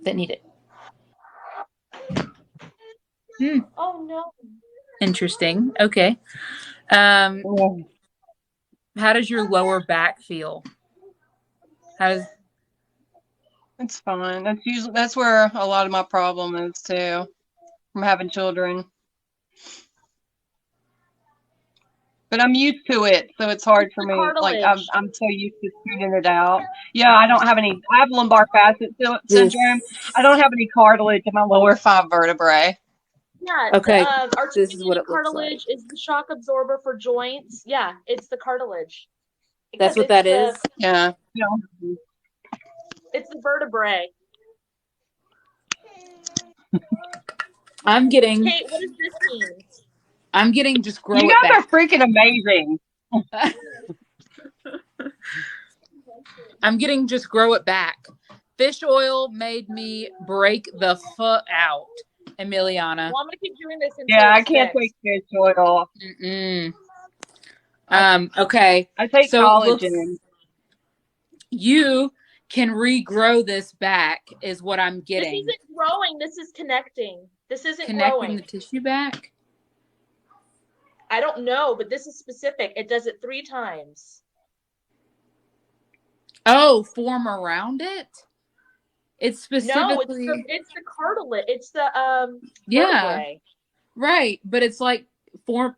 that need it. Oh no. Interesting. Okay. How does your lower back feel? It's fine. That's where a lot of my problem is too, from having children. But I'm used to it, so it's hard for me. Like I'm so used to tuning it out. Yeah, I have lumbar facet syndrome. I don't have any cartilage in my lower 5 vertebrae. Yeah. Okay, Articulated this is what it looks cartilage is the shock absorber for joints. Yeah, it's the cartilage. That's what that is? Yeah. It's the vertebrae. I'm getting. Kate, what does this mean? I'm getting just grow You it guys back. are freaking amazing. I'm getting just grow it back. Fish oil made me break the fuck out, Emiliana. Well, I'm gonna keep doing this until Yeah, I it's can't fixed. take fish oil. Okay. I take so collagen. You can regrow this back, is what I'm getting. This isn't growing. This is connecting. This isn't Connecting growing. the tissue back? I don't know, but this is specific. It does it 3 times. Oh, form around it? It's specifically. No, it's the cartilage. It's the vertebrae. Right, but it's like form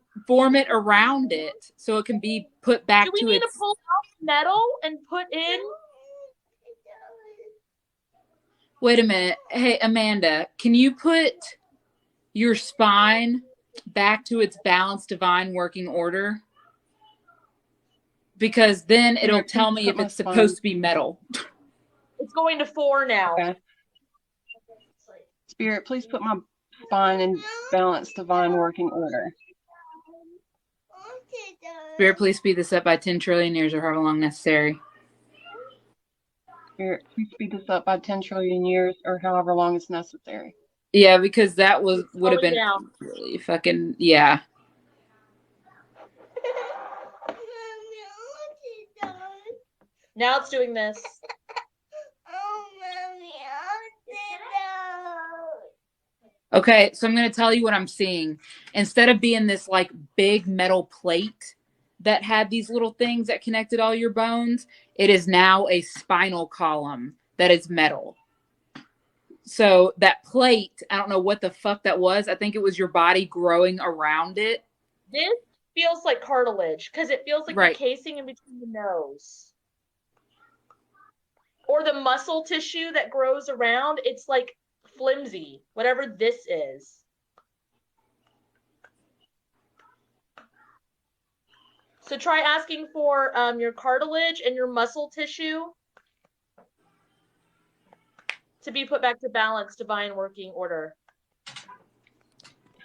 it around it so it can be put back to its. Do we need to pull out metal and put in? Wait a minute. Hey, Amanda, can you put your spine back to its balanced divine working order? Because then it'll tell me if it's supposed to be metal. It's going to 4 now. Okay. Spirit, please put my spine in balanced divine working order. Spirit, please speed this up by 10 trillion years or however long necessary. Spirit, please speed this up by 10 trillion years or however long is necessary. Yeah, because that would have been really fucking, yeah. Now it's doing this. Okay, so I'm going to tell you what I'm seeing. Instead of being this like big metal plate that had these little things that connected all your bones, it is now a spinal column that is metal. So that plate, I don't know what the fuck that was. I think it was your body growing around it. This feels like cartilage because it feels like the casing in between the nose. Or the muscle tissue that grows around. It's like flimsy, whatever this is. So try asking for your cartilage and your muscle tissue to be put back to balance, divine working order.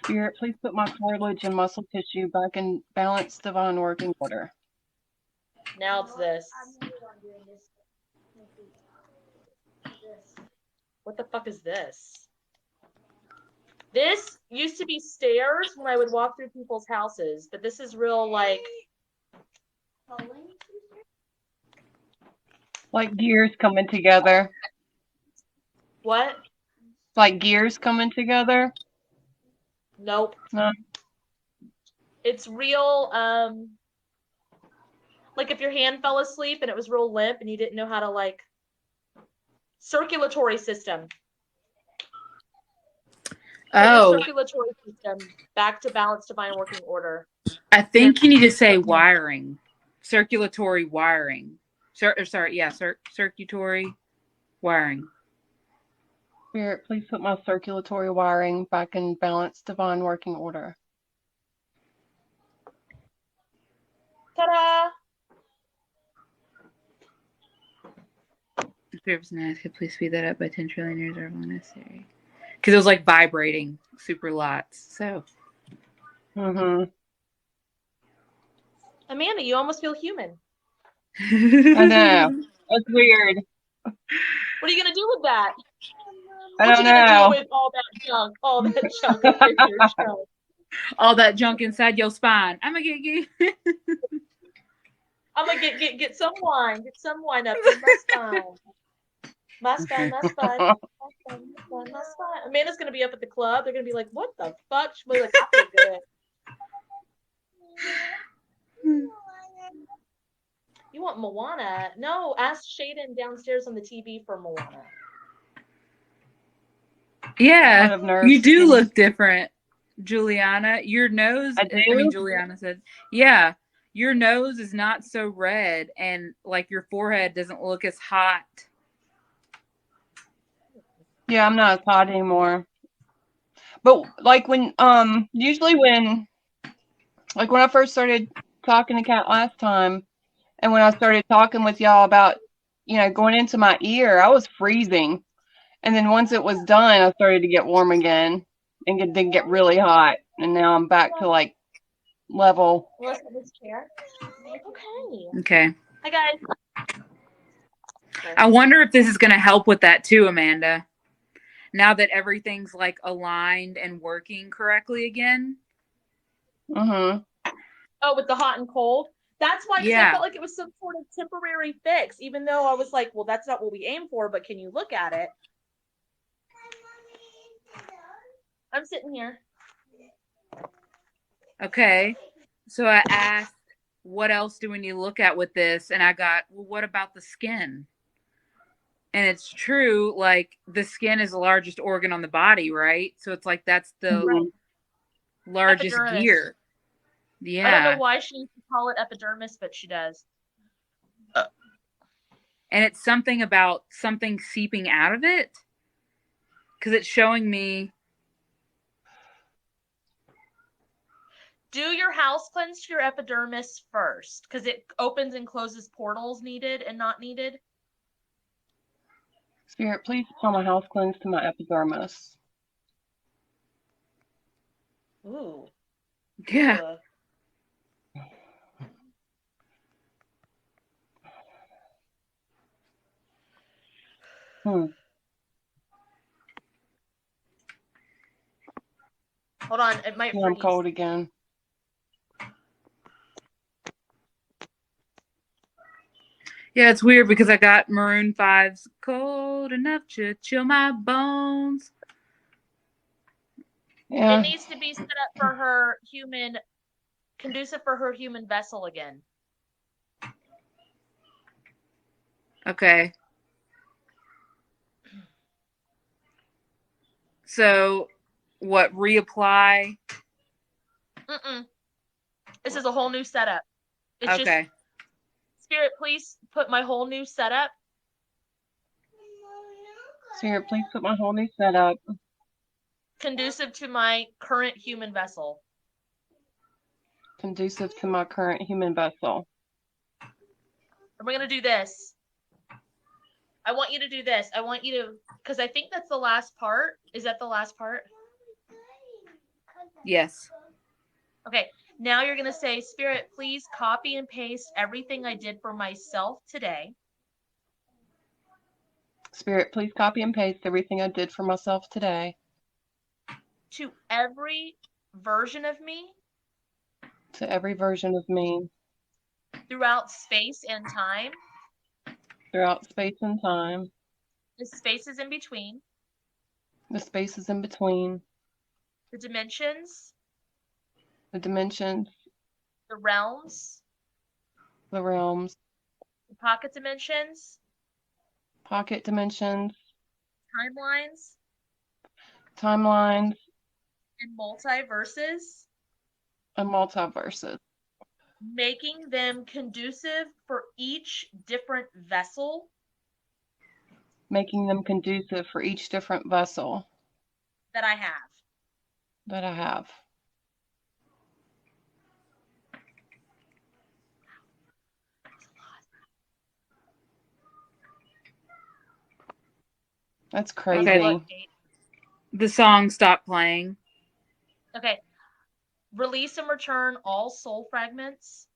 Spirit, please put my cartilage and muscle tissue back in balance, divine working order. Now it's this. What the fuck is this? This used to be stairs when I would walk through people's houses, but this is real like gears coming together. what? Like gears coming together. Nope. No. It's real like if your hand fell asleep and it was real limp and you didn't know how to like circulatory system. Oh, Circulatory system back to balance, divine working order. I think you need to say wiring, circulatory wiring. Circulatory wiring. Spirit, please put my circulatory wiring back in balance, divine working order. Ta-da! If there was an ask, please speed that up by 10 trillion years are necessary. Because it was like vibrating super lots. So. Mm-hmm. Amanda, you almost feel human. I know. That's weird. What are you gonna do with that? I What don't you gonna know. do with all that junk up in your show? All that junk inside your spine. I'm gonna get I'm gonna get some wine. Get some wine up in my spine. My spine, my spine, my spine, my spine, my spine. Amanda's gonna be up at the club. They're gonna be like, "What the fuck?" She'll be like, "I feel good." You want Moana? No, ask Shaden downstairs on the TV for Moana. Yeah, nerves. you do look different, Juliana. Your nose, I do? Juliana said, yeah, your nose is not so red and like your forehead doesn't look as hot. Yeah, I'm not as hot anymore. But like usually when I first started talking to Kat last time, and when I started talking with y'all about, going into my ear, I was freezing. And then once it was done, I started to get warm again and then get really hot. And now I'm back to like level. Let's get this chair. Okay. Okay. Hi guys. I wonder if this is going to help with that too, Amanda. Now that everything's like aligned and working correctly again. Mm-hmm. Oh, with the hot and cold? That's why Yeah. I felt like it was some sort of temporary fix, even though I was like, well, that's not what we aim for, but can you look at it? I'm sitting here. Okay. So I asked, what else do we need to look at with this? And I got, well, what about the skin? And it's true, like the skin is the largest organ on the body, right? So it's like that's the largest Epidermis. gear. Yeah. I don't know why she needs to call it epidermis, but she does. And it's something about something seeping out of it. Because it's showing me. Do your house cleanse to your epidermis first, because it opens and closes portals needed and not needed. Spirit, please apply my house cleanse to my epidermis. Ooh. Yeah. Hold on, it might freeze. I'm cold again. Yeah, it's weird because I got Maroon 5's Cold Enough to Chill My Bones. Yeah. It needs to be set up for her human, conducive for her human vessel again. Okay. So, what, reapply? This is a whole new setup. It's okay. Just, Spirit, please put my whole new setup. Spirit, please put my whole new setup. Conducive to my current human vessel. conducive to my current human vessel. And we're going to do this. I want you to do this. I want you to, because I think that's the last part. Is that the last part? Yes. Okay. Now you're going to say, Spirit, please copy and paste everything I did for myself today. Spirit, please copy and paste everything I did for myself today To every version of me to every version of me throughout space and time, throughout space and time, the spaces in between, the spaces in between, the dimensions, the dimensions, the realms, the realms, the pocket dimensions, pocket dimensions, timelines, timelines, and multiverses, and multiverses, making them conducive for each different vessel making them conducive for each different vessel that I have. that I have. That's crazy. How's it look, Kate? The song stopped playing. Okay. Release and return all soul fragments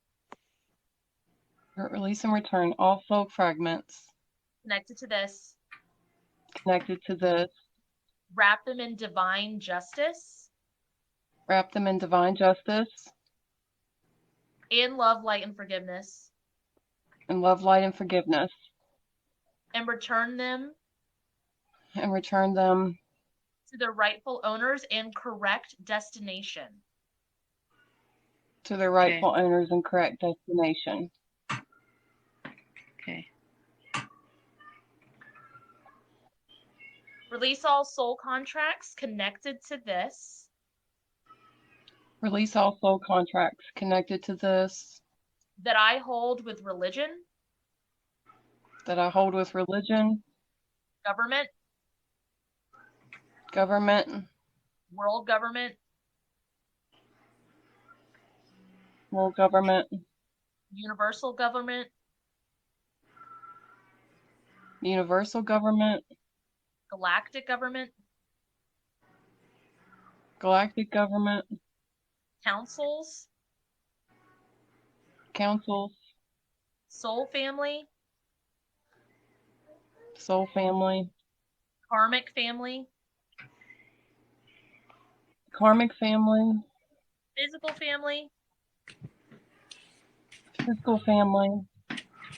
Release and return all soul fragments connected to this. connected to this. Wrap them in divine justice Wrap them in divine justice and love, light, and forgiveness, and love, light, and forgiveness, and return them and return them to their rightful owners and correct destination. to their rightful owners and correct destination. Okay. Release all soul contracts connected to this Release all soul contracts connected to this that I hold with religion, that I hold with religion, government, government, world government, world government, universal government, universal government, galactic government, galactic government, councils, councils, soul family, soul family, karmic family, karmic family, physical family, physical family,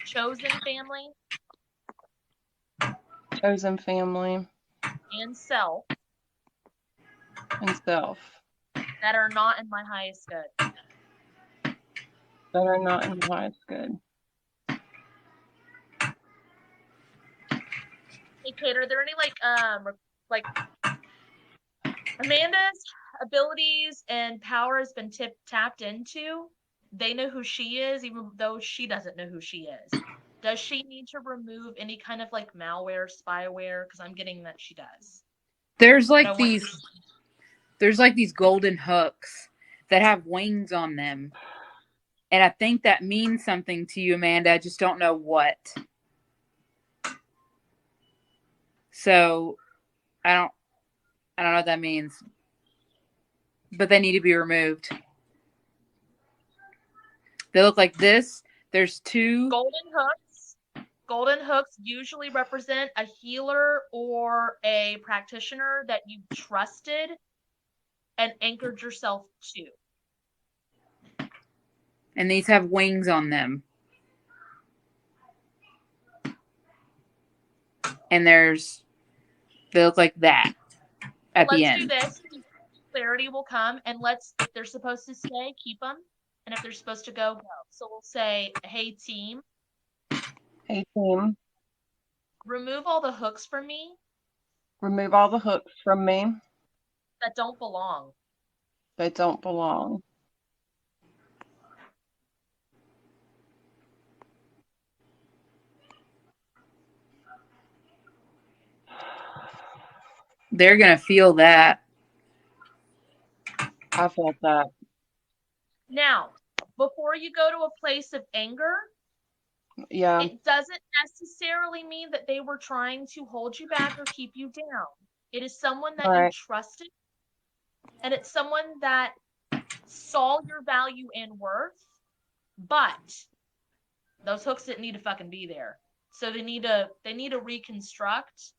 chosen family, chosen family, and self and self that are not in my highest good. that are not in the highest good. Hey, Kate, are there any like Amanda's abilities and power has been tapped into? They know who she is, even though she doesn't know who she is. Does she need to remove any kind of like malware, spyware? Because I'm getting that she does. There's But I like want you these there's like these golden hooks that have wings on them. And I think that means something to you, Amanda. I just don't know what. So I don't know what that means. But they need to be removed. They look like this. There's two golden hooks. Golden hooks usually represent a healer or a practitioner that you trusted and anchored yourself to. and these have wings on them. And they look like that at the Let's do end. this. Clarity will come, and if they're supposed to stay, keep them. And if they're supposed to go, go. So we'll say, hey, team. Hey, team. Remove all the hooks from me. Remove all the hooks from me That don't belong. that don't belong. They're going to feel that. I felt that. Now, before you go to a place of anger, Yeah. it doesn't necessarily mean that they were trying to hold you back or keep you down. It is someone that you Right. trusted, and it's someone that saw your value and worth, but those hooks didn't need to fucking be there. So they need to reconstruct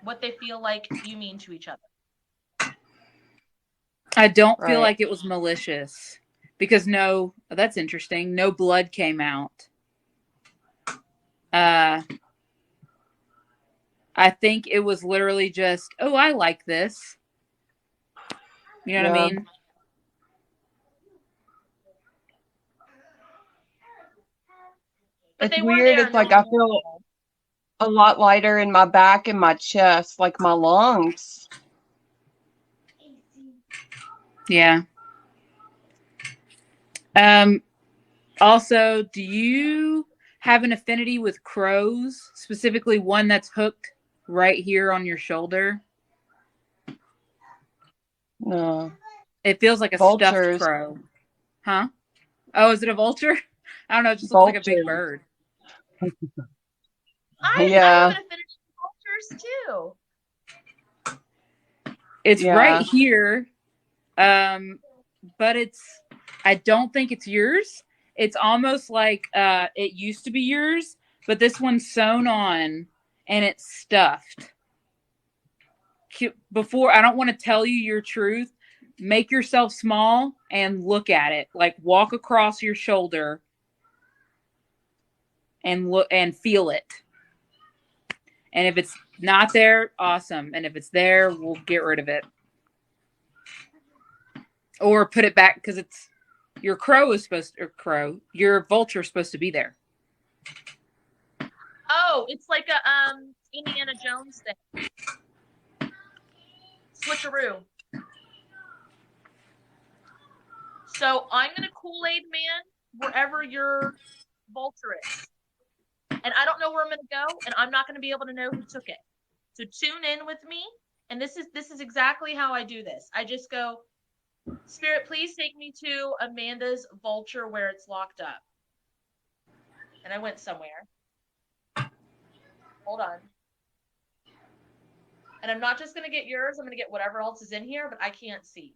what they feel like you mean to each other. I don't feel Right. like it was malicious because that's interesting. No blood came out. I think it was literally just, oh, I like this. You know what I Yeah. mean? But It's they were weird. there It's and they like were I feel a lot lighter in my back and my chest, like my lungs. Yeah. Also, do you have an affinity with crows, specifically one that's hooked right here on your shoulder? No. It feels like a stuffed Vultures. crow. Huh? Oh, is it a vulture? I don't know. It just looks like a big Vultures. bird. I Yeah. have an affinity with vultures too. It's right Yeah. here. But I don't think it's yours. It's almost like it used to be yours, but this one's sewn on and it's stuffed. Before, I don't want to tell you your truth. Make yourself small and look at it. Like walk across your shoulder and look and feel it. And if it's not there, awesome. And if it's there, we'll get rid of it. Or put it back because your your vulture is supposed to be there. Oh, it's like a Indiana Jones thing. Switcheroo. So I'm gonna Kool-Aid Man wherever your vulture is. And I don't know where I'm gonna go, and I'm not gonna be able to know who took it. So tune in with me. And this is exactly how I do this. I just go, Spirit, please take me to Amanda's vulture where it's locked up. And I went somewhere. Hold on. And I'm not just going to get yours. I'm going to get whatever else is in here, but I can't see.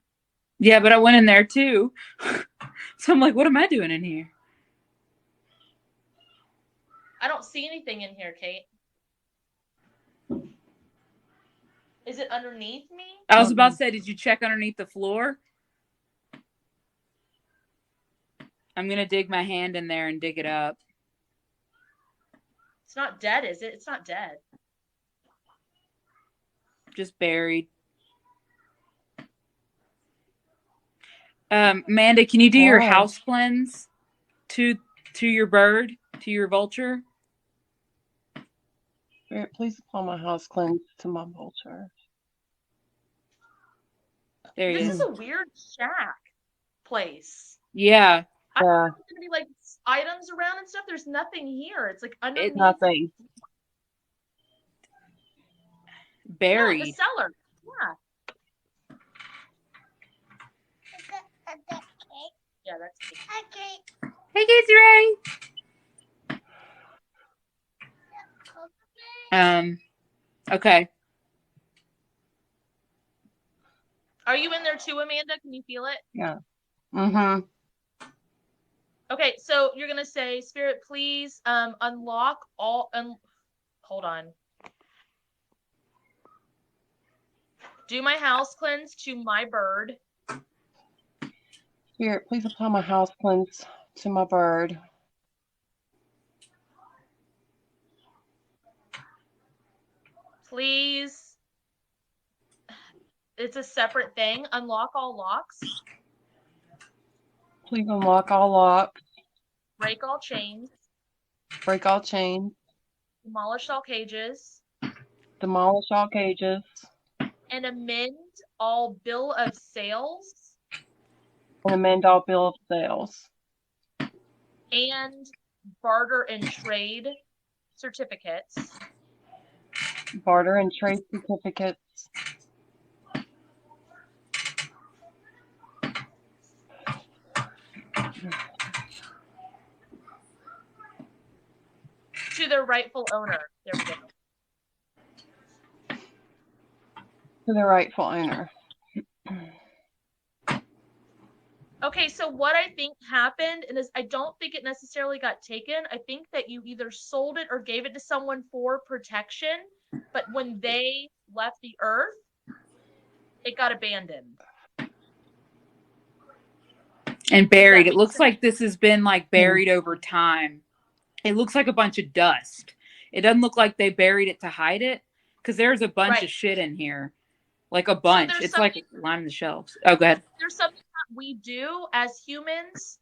Yeah, but I went in there too. So I'm like, what am I doing in here? I don't see anything in here, Kate. Is it underneath me? I was about to say, did you check underneath the floor? I'm going to dig my hand in there and dig it up. It's not dead, is it? It's not dead. Just buried. Amanda, can you do your house cleanse to your bird, to your vulture? Spirit, please apply my house cleanse to my vulture. There he This is. is a weird shack place. Yeah. I thought there was going to be like items around and stuff. There's nothing here. It's like underneath. Nothing. Buried. Yeah, the cellar. Yeah. Yeah, that's cake. Hey, Casey Ray. Okay. Are you in there too, Amanda? Can you feel it? Yeah. Mm-hmm. Okay, so you're gonna say, Spirit, please unlock all. Hold on. Do my house cleanse to my bird. Spirit, please apply my house cleanse to my bird. Please. It's a separate thing. Unlock all locks. Please unlock all locks. Break all chains. Break all chains. Demolish all cages. Demolish all cages. And amend all bill of sales. And amend all bill of sales. And barter and trade certificates. Barter and trade certificates. To their rightful owner. There we go. To the rightful owner. Okay, so what I think happened, and I don't think it necessarily got taken. I think that you either sold it or gave it to someone for protection, but when they left the earth, it got abandoned. And buried. It make looks sense? like this has been like buried over time. It looks like a bunch of dust. It doesn't look like they buried it to hide it, because there's a bunch Right. of shit in here. Like a bunch. there's It's like lining the shelves. Oh, go ahead. There's something that we do as humans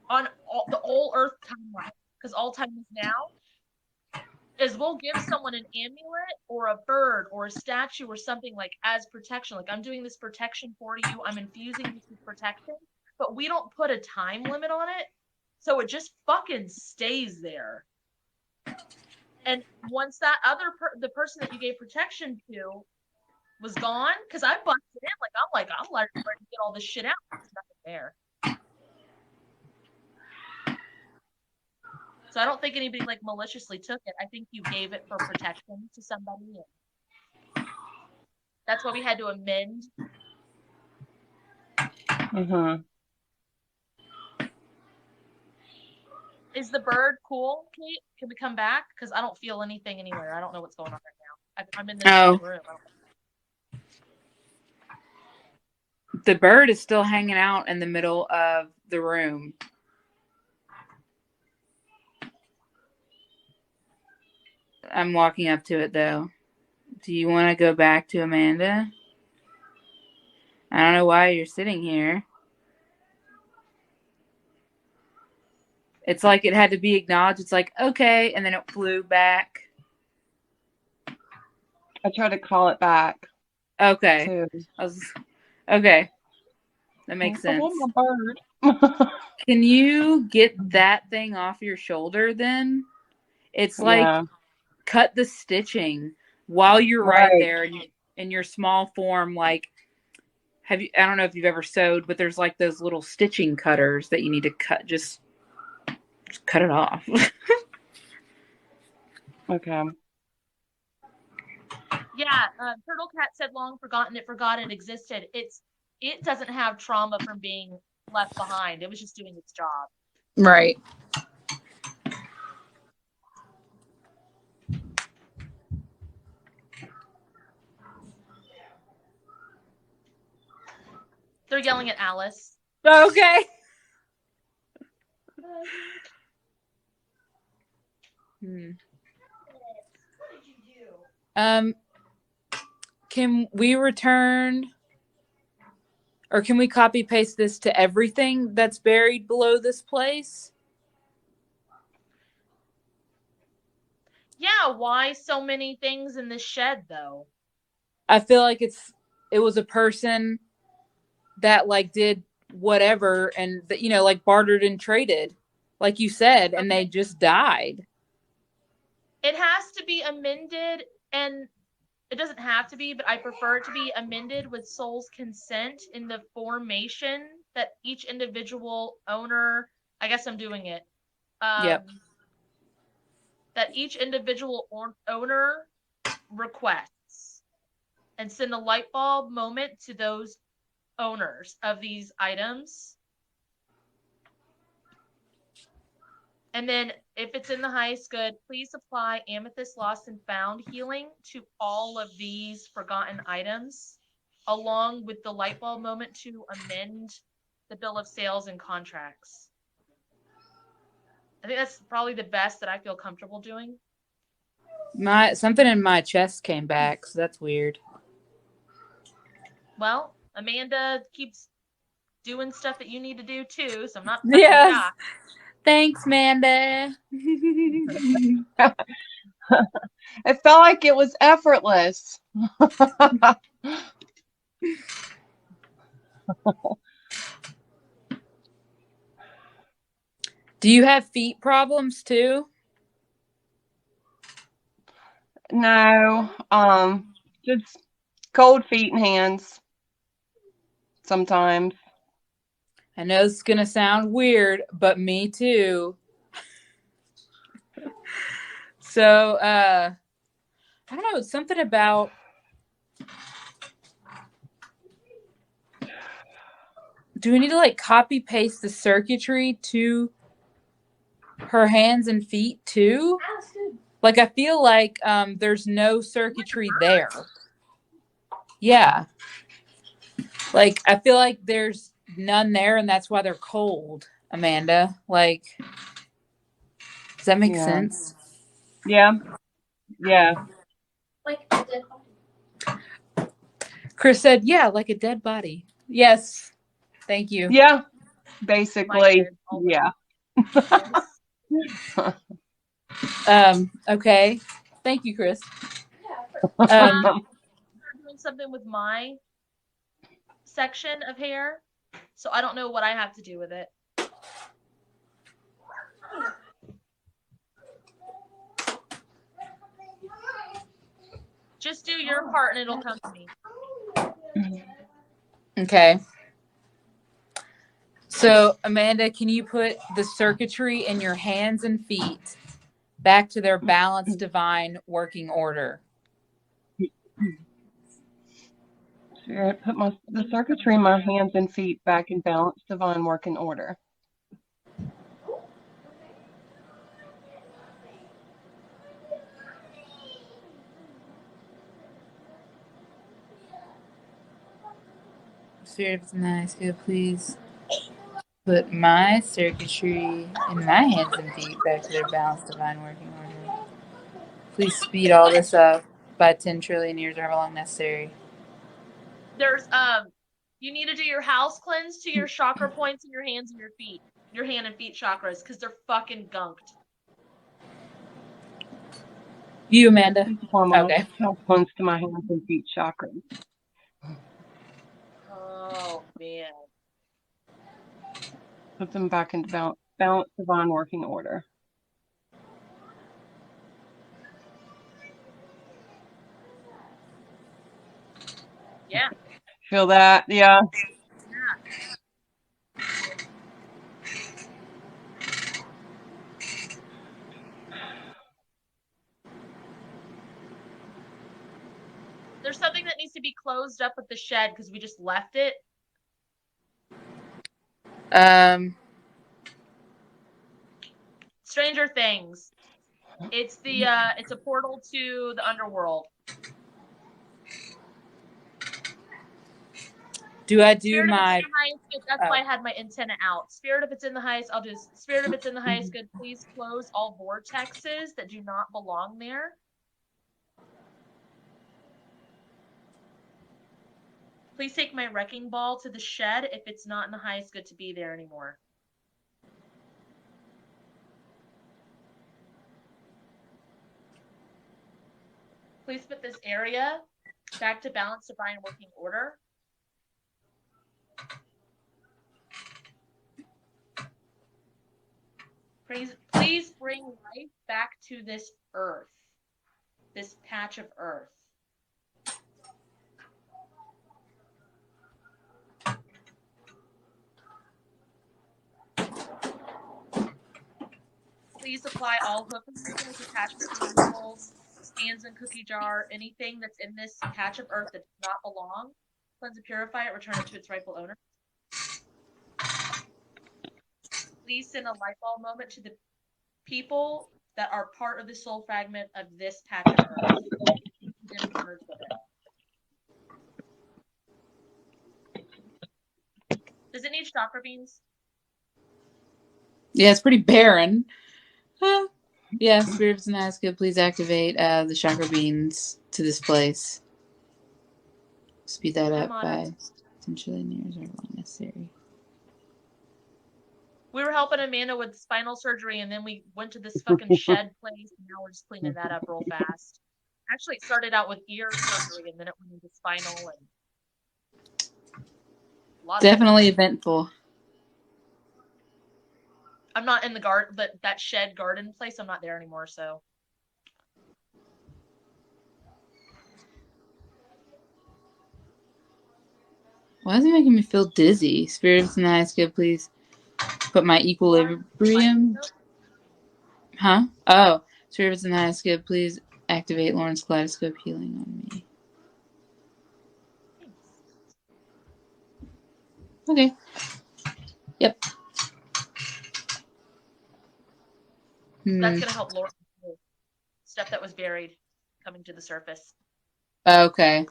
on the whole Earth timeline, because all time is now, is we'll give someone an amulet or a bird or a statue or something like as protection. Like, I'm doing this protection for you. I'm infusing this with protection, but we don't put a time limit on it. So it just fucking stays there. And once that the person that you gave protection to was gone, because I busted in, I'm ready to get all this shit out. There's nothing there. So I don't think anybody like maliciously took it. I think you gave it for protection to somebody. That's why we had to amend. Mm-hmm. Is the bird cool, Kate? Can we come back? Because I don't feel anything anywhere. I don't know what's going on right now. I'm in this room. The bird is still hanging out in the middle of the room. I'm walking up to it, though. Do you want to go back to Amanda? I don't know why you're sitting here. It's like it had to be acknowledged. It's like, okay, and then it flew back. I tried to call it back. Okay. Okay. That makes sense. I want my bird. Can you get that thing off your shoulder then? It's like cut the stitching while you're right there in your small form. Like, I don't know if you've ever sewed, but there's like those little stitching cutters that you need to cut. Just cut it off. Okay. Yeah, Turtle Cat said long forgotten, it forgot it existed. It doesn't have trauma from being left behind. It was just doing its job. Right. They're yelling at Alice. Okay. Can we return, or can we copy paste this to everything that's buried below this place? Yeah, why so many things in this shed though? I feel like it was a person that like did whatever and like bartered and traded, like you said, and they just died. It has to be amended, and it doesn't have to be, but I prefer it to be amended with soul's consent in the formation that each individual owner, I guess I'm doing it. Yep. That each individual owner requests, and send a light bulb moment to those owners of these items. And then if it's in the highest good, please apply Amethyst Lost and Found healing to all of these forgotten items, along with the light bulb moment to amend the bill of sales and contracts. I think that's probably the best that I feel comfortable doing. Something in my chest came back, so that's weird. Well, Amanda keeps doing stuff that you need to do too, so I'm not. Yes. Thanks, Amanda. It felt like it was effortless. Do you have feet problems too? No, just cold feet and hands sometimes. I know it's going to sound weird, but me too. So, I don't know. It's something about. Do we need to like copy paste the circuitry to her hands and feet too? Like, I feel like there's no circuitry there. Yeah. Like, I feel like there's none there, and that's why they're cold, Amanda. Like, does that make sense? Yeah. Yeah. Like a dead body. Chris said, yeah, like a dead body. Yes. Thank you. Yeah. Basically, yeah. Okay. Thank you, Chris. Start doing something with my section of hair, so I don't know what I have to do with it. Just do your part and it'll come to me. Okay. So, Amanda, can you put the circuitry in your hands and feet back to their balanced, divine working order? Spirit, put the circuitry in my hands and feet back in balanced, divine working order. Spirit, if it's nice, could please put my circuitry in my hands and feet back to their balanced, divine working order. Please speed all this up by 10 trillion years or however long necessary. There's you need to do your house cleanse to your chakra points in your hands and your feet. Your hand and feet chakras, because they're fucking gunked. You, Amanda. Okay. House cleanse to my hands and feet chakras. Oh man. Put them back into balanced, divine working order. Yeah. Feel that? Yeah. There's something that needs to be closed up with the shed because we just left it. Stranger Things. It's it's a portal to the underworld. Do I do Spirit, my? if it's in the highest good, that's why I had my antenna out. Spirit, if it's in the highest, I'll just. Spirit, if it's in the highest good, please close all vortexes that do not belong there. Please take my wrecking ball to the shed if it's not in the highest good to be there anymore. Please put this area back to balanced, divine, working order. Please bring life back to this earth, this patch of earth. Please apply all hook removals, attachment removals, stands and cookie jar, anything that's in this patch of earth that does not belong. Cleanse and purify it, return it to its rightful owner. Please send a light bulb moment to the people that are part of the soul fragment of this patch of earth. Merge with it. Does it need chakra beans? Yeah, it's pretty barren. Yeah, spirits and eyes good. Please activate the chakra beans to this place. Speed that up by 10 trillion years or long necessary. We were helping Amanda with spinal surgery, and then we went to this fucking shed place, and now we're just cleaning that up real fast. Actually, it started out with ear surgery, and then it went into spinal, and definitely eventful. I'm not in the garden, but that shed garden place, I'm not there anymore, so. Why is it making me feel dizzy? Spirits in the highest good, please put my equilibrium. Huh? Oh, spirits in the highest good, please activate Lauren's kaleidoscope healing on me. Okay. Yep. That's gonna help Laura. Stuff that was buried coming to the surface. Okay.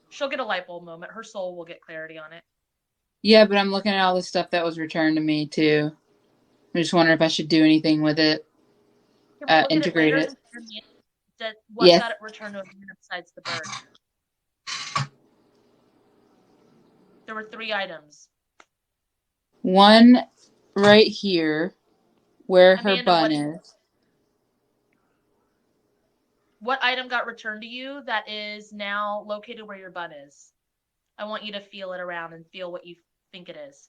She'll get a light bulb moment. Her soul will get clarity on it. Yeah, but I'm looking at all the stuff that was returned to me too. I'm just wondering if I should do anything with it. Can we look Integrate at it. it later? What Yes. got it returned to Amanda besides the bird? There were 3 items. One right here where her Amanda, bun is. What item got returned to you that is now located where your bun is? I want you to feel it around and feel what you think it is.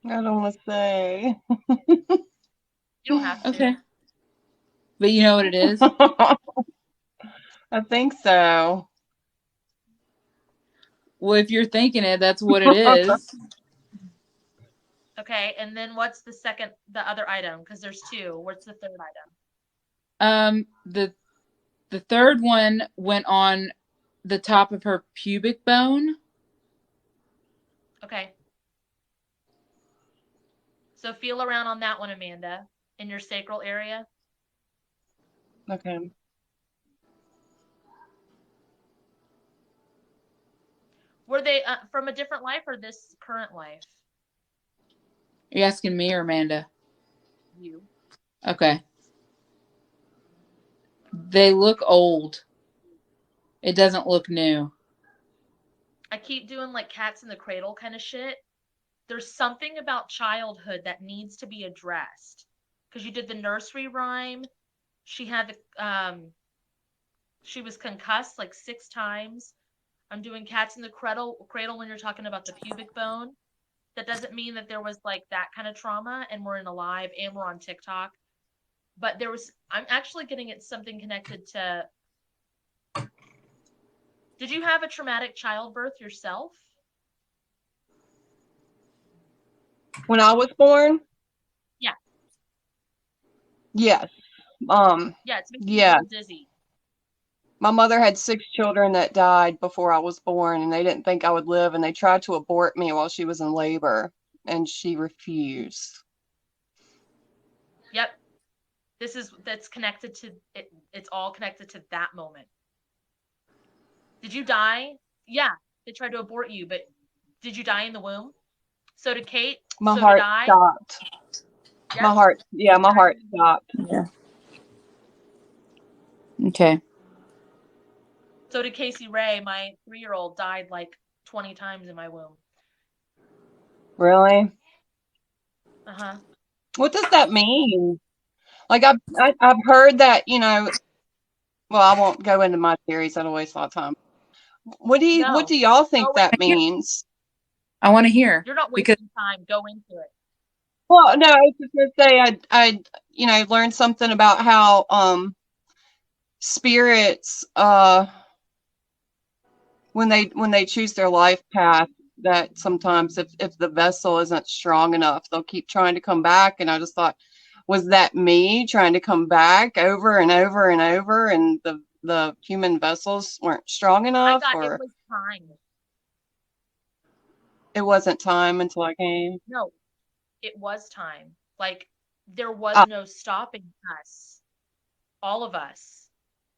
I don't want to say. You don't have to. Okay. But you know what it is? I think so. Well, if you're thinking it, that's what it is. Okay, and then what's the other item? Because there's 2. What's the third item? The third one went on the top of her pubic bone. Okay. So feel around on that one, Amanda, in your sacral area. Okay. Were they from a different life or this current life? Are you asking me or Amanda? You. Okay. They look old. It doesn't look new. I keep doing like cats in the cradle kind of shit. There's something about childhood that needs to be addressed. Because you did the nursery rhyme. She had she was concussed like 6 times. I'm doing cats in the cradle when you're talking about the pubic bone. That doesn't mean that there was like that kind of trauma and we're in a live and we're on TikTok. But I'm actually getting it something connected to. Did you have a traumatic childbirth yourself? When I was born? Yeah. Yes. Yeah, it's making me a little dizzy. My mother had 6 children that died before I was born, and they didn't think I would live, and they tried to abort me while she was in labor, and she refused. Yep. That's connected to it. It's all connected to that moment. Did you die? Yeah, they tried to abort you, but did you die in the womb? So did Kate. My so heart did I. stopped. Yep. My heart stopped. Yeah. Okay. So did Casey Ray. My 3-year-old died like 20 times in my womb. Really? Uh-huh. What does that mean? Like I've heard that, well, I won't go into my theories. I don't waste a lot of time. What do y'all think that means? I want to hear. You're not wasting time. Go into it. Well, no, I was just gonna say I learned something about how spirits when they choose their life path, that sometimes if the vessel isn't strong enough, they'll keep trying to come back. And I just thought, was that me trying to come back over and over and over, and the human vessels weren't strong enough? I thought or it was time. it wasn't time until I came? No, it was time. Like there was no stopping us. All of us.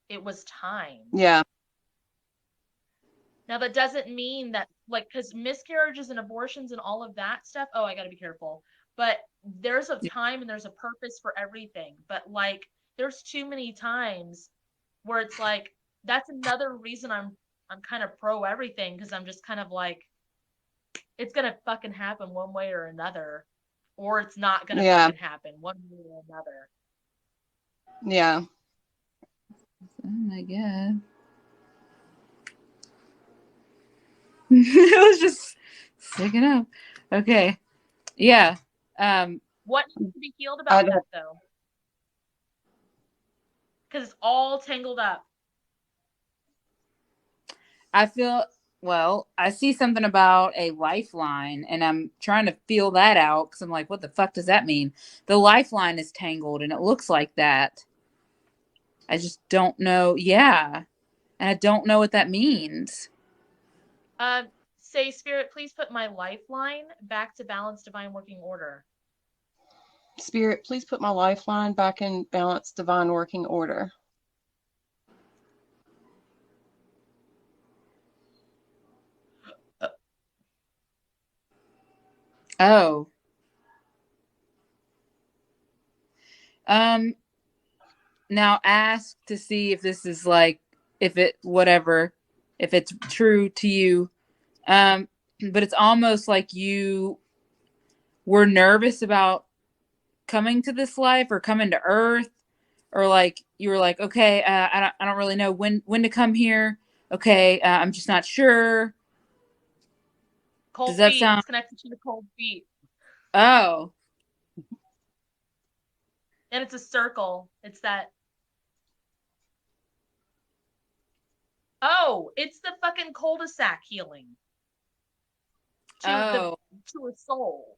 It was time. Yeah. Now that doesn't mean that because miscarriages and abortions and all of that stuff, oh, I got to be careful. But there's a time and there's a purpose for everything. But there's too many times where it's like, that's another reason I'm kind of pro everything, because I'm just kind of like, it's going to fucking happen one way or another, or it's not going to fucking happen one way or another. Yeah. Oh my God. It was just sticking up. Okay. Yeah. What needs to be healed about that though? because it's all tangled up. I feel, well, I see something about a lifeline and I'm trying to feel that out because I'm like, what the fuck does that mean? The lifeline is tangled and it looks like that. I just don't know. Yeah. And I don't know what that means. Say, Spirit, please put my lifeline back to balanced divine working order. Spirit, please put my lifeline back in balanced divine working order. Oh. Now ask to see if this is like, if it, whatever, if it's true to you. But it's almost like you were nervous about coming to this life or coming to Earth, or like you were like, okay, I don't really know when to come here. Okay, I'm just not sure. Cold Does that feet. sound? It's connected to the cold feet. Oh, And it's a circle. It's that. Oh, it's the fucking cul-de-sac healing oh, to a soul.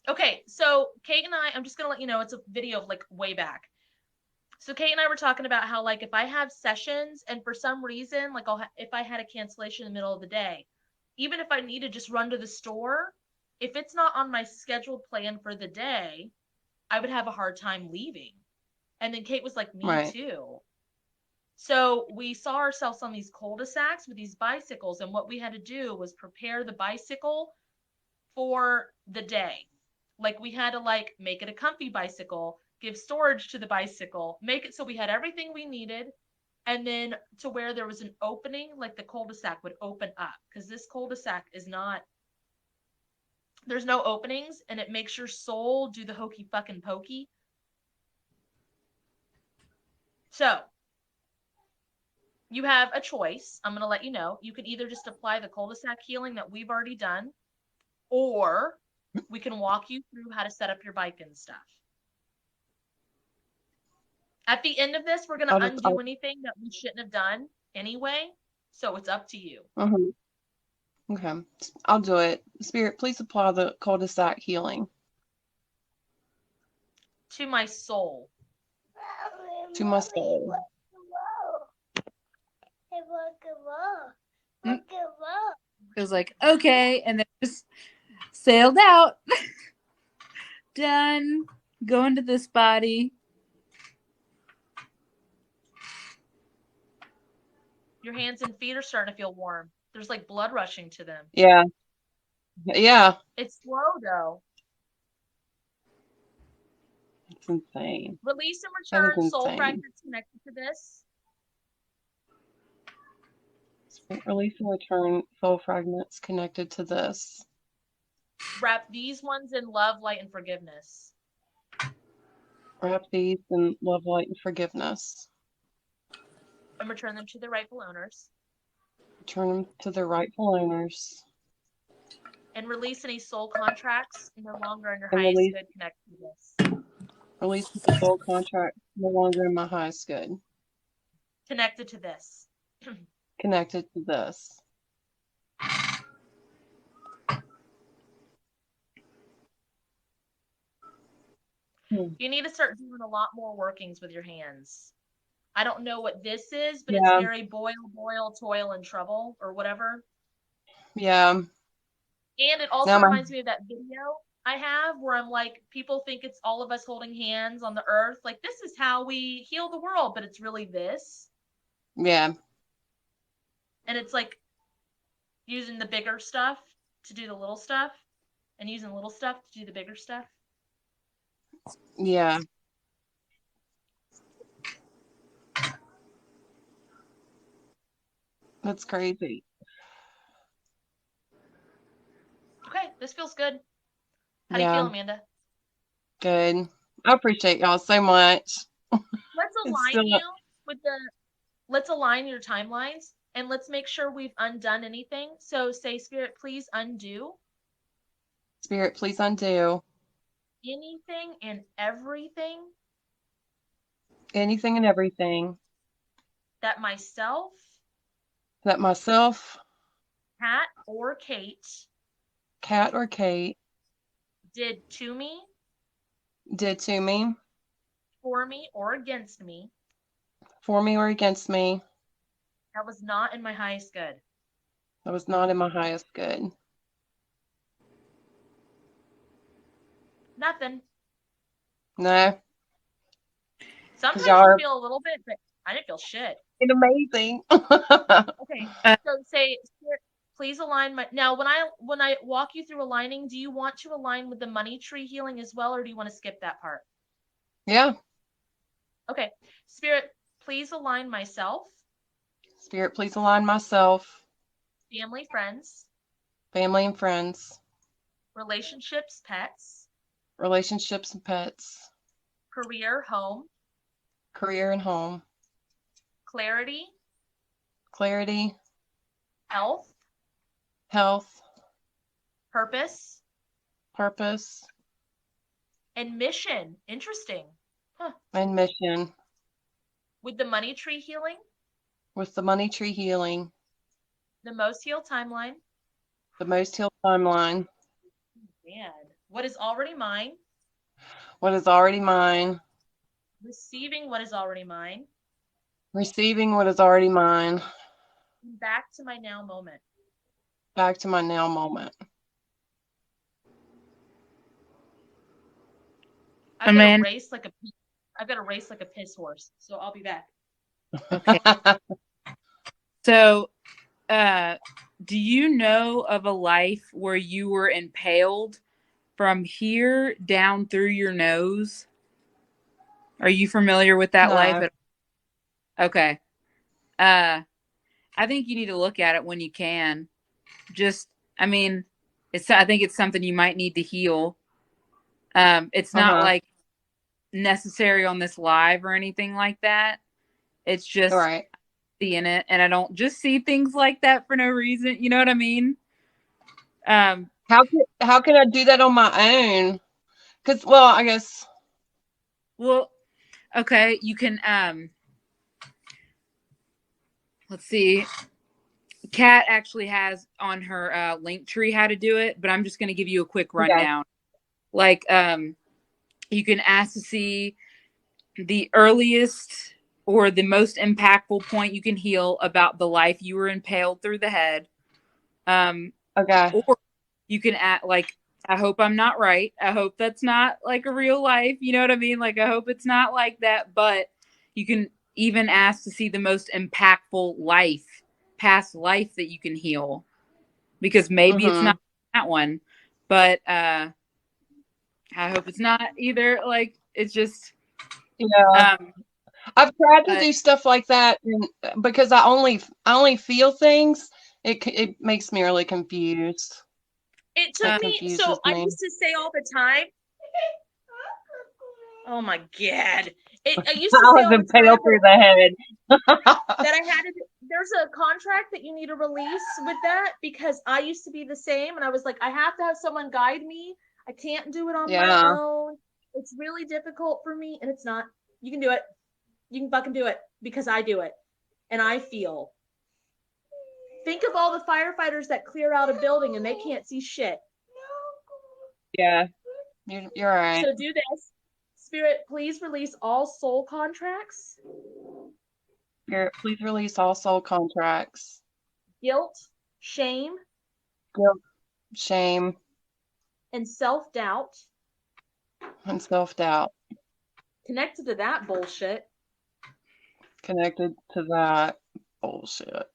Okay, so Kate and I'm just gonna let you know it's a video of like way back. So Kate and I were talking about how like if I have sessions and for some reason like if I had a cancellation in the middle of the day, even if I need to just run to the store, if it's not on my scheduled plan for the day, I would have a hard time leaving. And then Kate was like, me Right. too. So we saw ourselves on these cul-de-sacs with these bicycles, and what we had to do was prepare the bicycle for the day. Like we had to like make it a comfy bicycle, give storage to the bicycle, make it so we had everything we needed, and then to where there was an opening, like the cul-de-sac would open up, because this cul-de-sac is not, there's no openings, and it makes your soul do the hokey fucking pokey. So you have a choice. I'm going to let you know. You can either just apply the cul-de-sac healing that we've already done, or we can walk you through how to set up your bike and stuff. At the end of this, we're going to undo anything that we shouldn't have done anyway. So it's up to you. Okay, I'll do it. Spirit, please apply the cul-de-sac healing To my soul. to my soul. it was like, okay, and then just sailed out. Done. Going to this body. Your hands and feet are starting to feel warm. There's like blood rushing to them. Yeah. Yeah. It's slow though. It's insane. Release and That is return soul insane. fragments connected to this. Release and return soul fragments connected to this. Wrap these ones in love, light, and forgiveness. Wrap these in love, light, and forgiveness. And return them to their rightful owners. Return them to their rightful owners. And release any soul contracts no longer in your And highest good connected to this. Release the soul contract no longer in my highest good. Connected to this. Connected to this. You need to start doing a lot more workings with your hands. I don't know what this is, but Yeah. it's very boil, toil, and trouble, or whatever. Yeah. And it also reminds me of that video I have where I'm like, people think it's all of us holding hands on the earth. Like, this is how we heal the world, but it's really this. Yeah. And it's like using the bigger stuff to do the little stuff, and using little stuff to do the bigger stuff. Yeah. That's crazy. Okay, this feels good. How do you feel, Amanda? Good. I appreciate y'all so much. Let's align your timelines, and let's make sure we've undone anything. So say, Spirit, please undo. Spirit, please undo. Anything and everything. anything and everything that myself, that myself, Kat or Kate, Kat or Kate, did to me, did to me, for me, or against me, for me or against me, that was not in my highest good. that was not in my highest good. Nothing. No, Sometimes y'all you are feel a little bit, but I didn't feel shit. amazing. Okay, Uh, so say, Spirit, please align my. Now, when I walk you through aligning, do you want to align with the money tree healing as well, or do you want to skip that part? Yeah. Okay, Spirit, please align myself, Spirit, please align myself, family, friends, family and friends, relationships, pets, relationships and pets, career, home, career and home, clarity, clarity, health, health, purpose, purpose, and mission. Interesting. Huh. and mission. With the money tree healing, With the money tree healing, the most healed timeline, the most healed timeline, man, what is already mine, what is already mine, receiving what is already mine, receiving what is already mine, and back to my now moment. back to my now moment. I've got to Amanda. race like a I've got to race like a piss horse. So I'll be back. Okay. So, do you know of a life where you were impaled from here down through your nose? Are you familiar with that life? No. Okay. I think you need to look at it when you can. Just, I mean, I think it's something you might need to heal. It's not like necessary on this live or anything like that. It's just All right. seeing it, and I don't just see things like that for no reason. You know what I mean? How can I do that on my own? Because, well, I guess. Well, okay, you can let's see. Kat actually has on her link tree how to do it, but I'm just going to give you a quick rundown. Like you can ask to see the earliest or the most impactful point you can heal about the life you were impaled through the head. Okay. Or you can act like, I hope I'm not right. I hope that's not like a real life. You know what I mean? Like, I hope it's not like that. But you can even ask to see the most impactful past life that you can heal. Because maybe it's not that one. But I hope it's not either. Like, it's just. Yeah. I've tried to do stuff like that, and because I only feel things, it makes me really confused. It took me, so I used to say all the time, oh my God. I used to say all the time through the head. that I had to, there's a contract that you need to release with that because I used to be the same. And I was like, I have to have someone guide me. I can't do it on my own. It's really difficult for me. And it's not. You can do it. You can fucking do it because I do it. And I feel. Think of all the firefighters that clear out a building and they can't see shit. Yeah, you're right. So do this. Spirit, please release all soul contracts. Please release all soul contracts. Guilt, shame, Guilt, shame, and self-doubt. and self-doubt. Connected to that bullshit. Connected to that bullshit.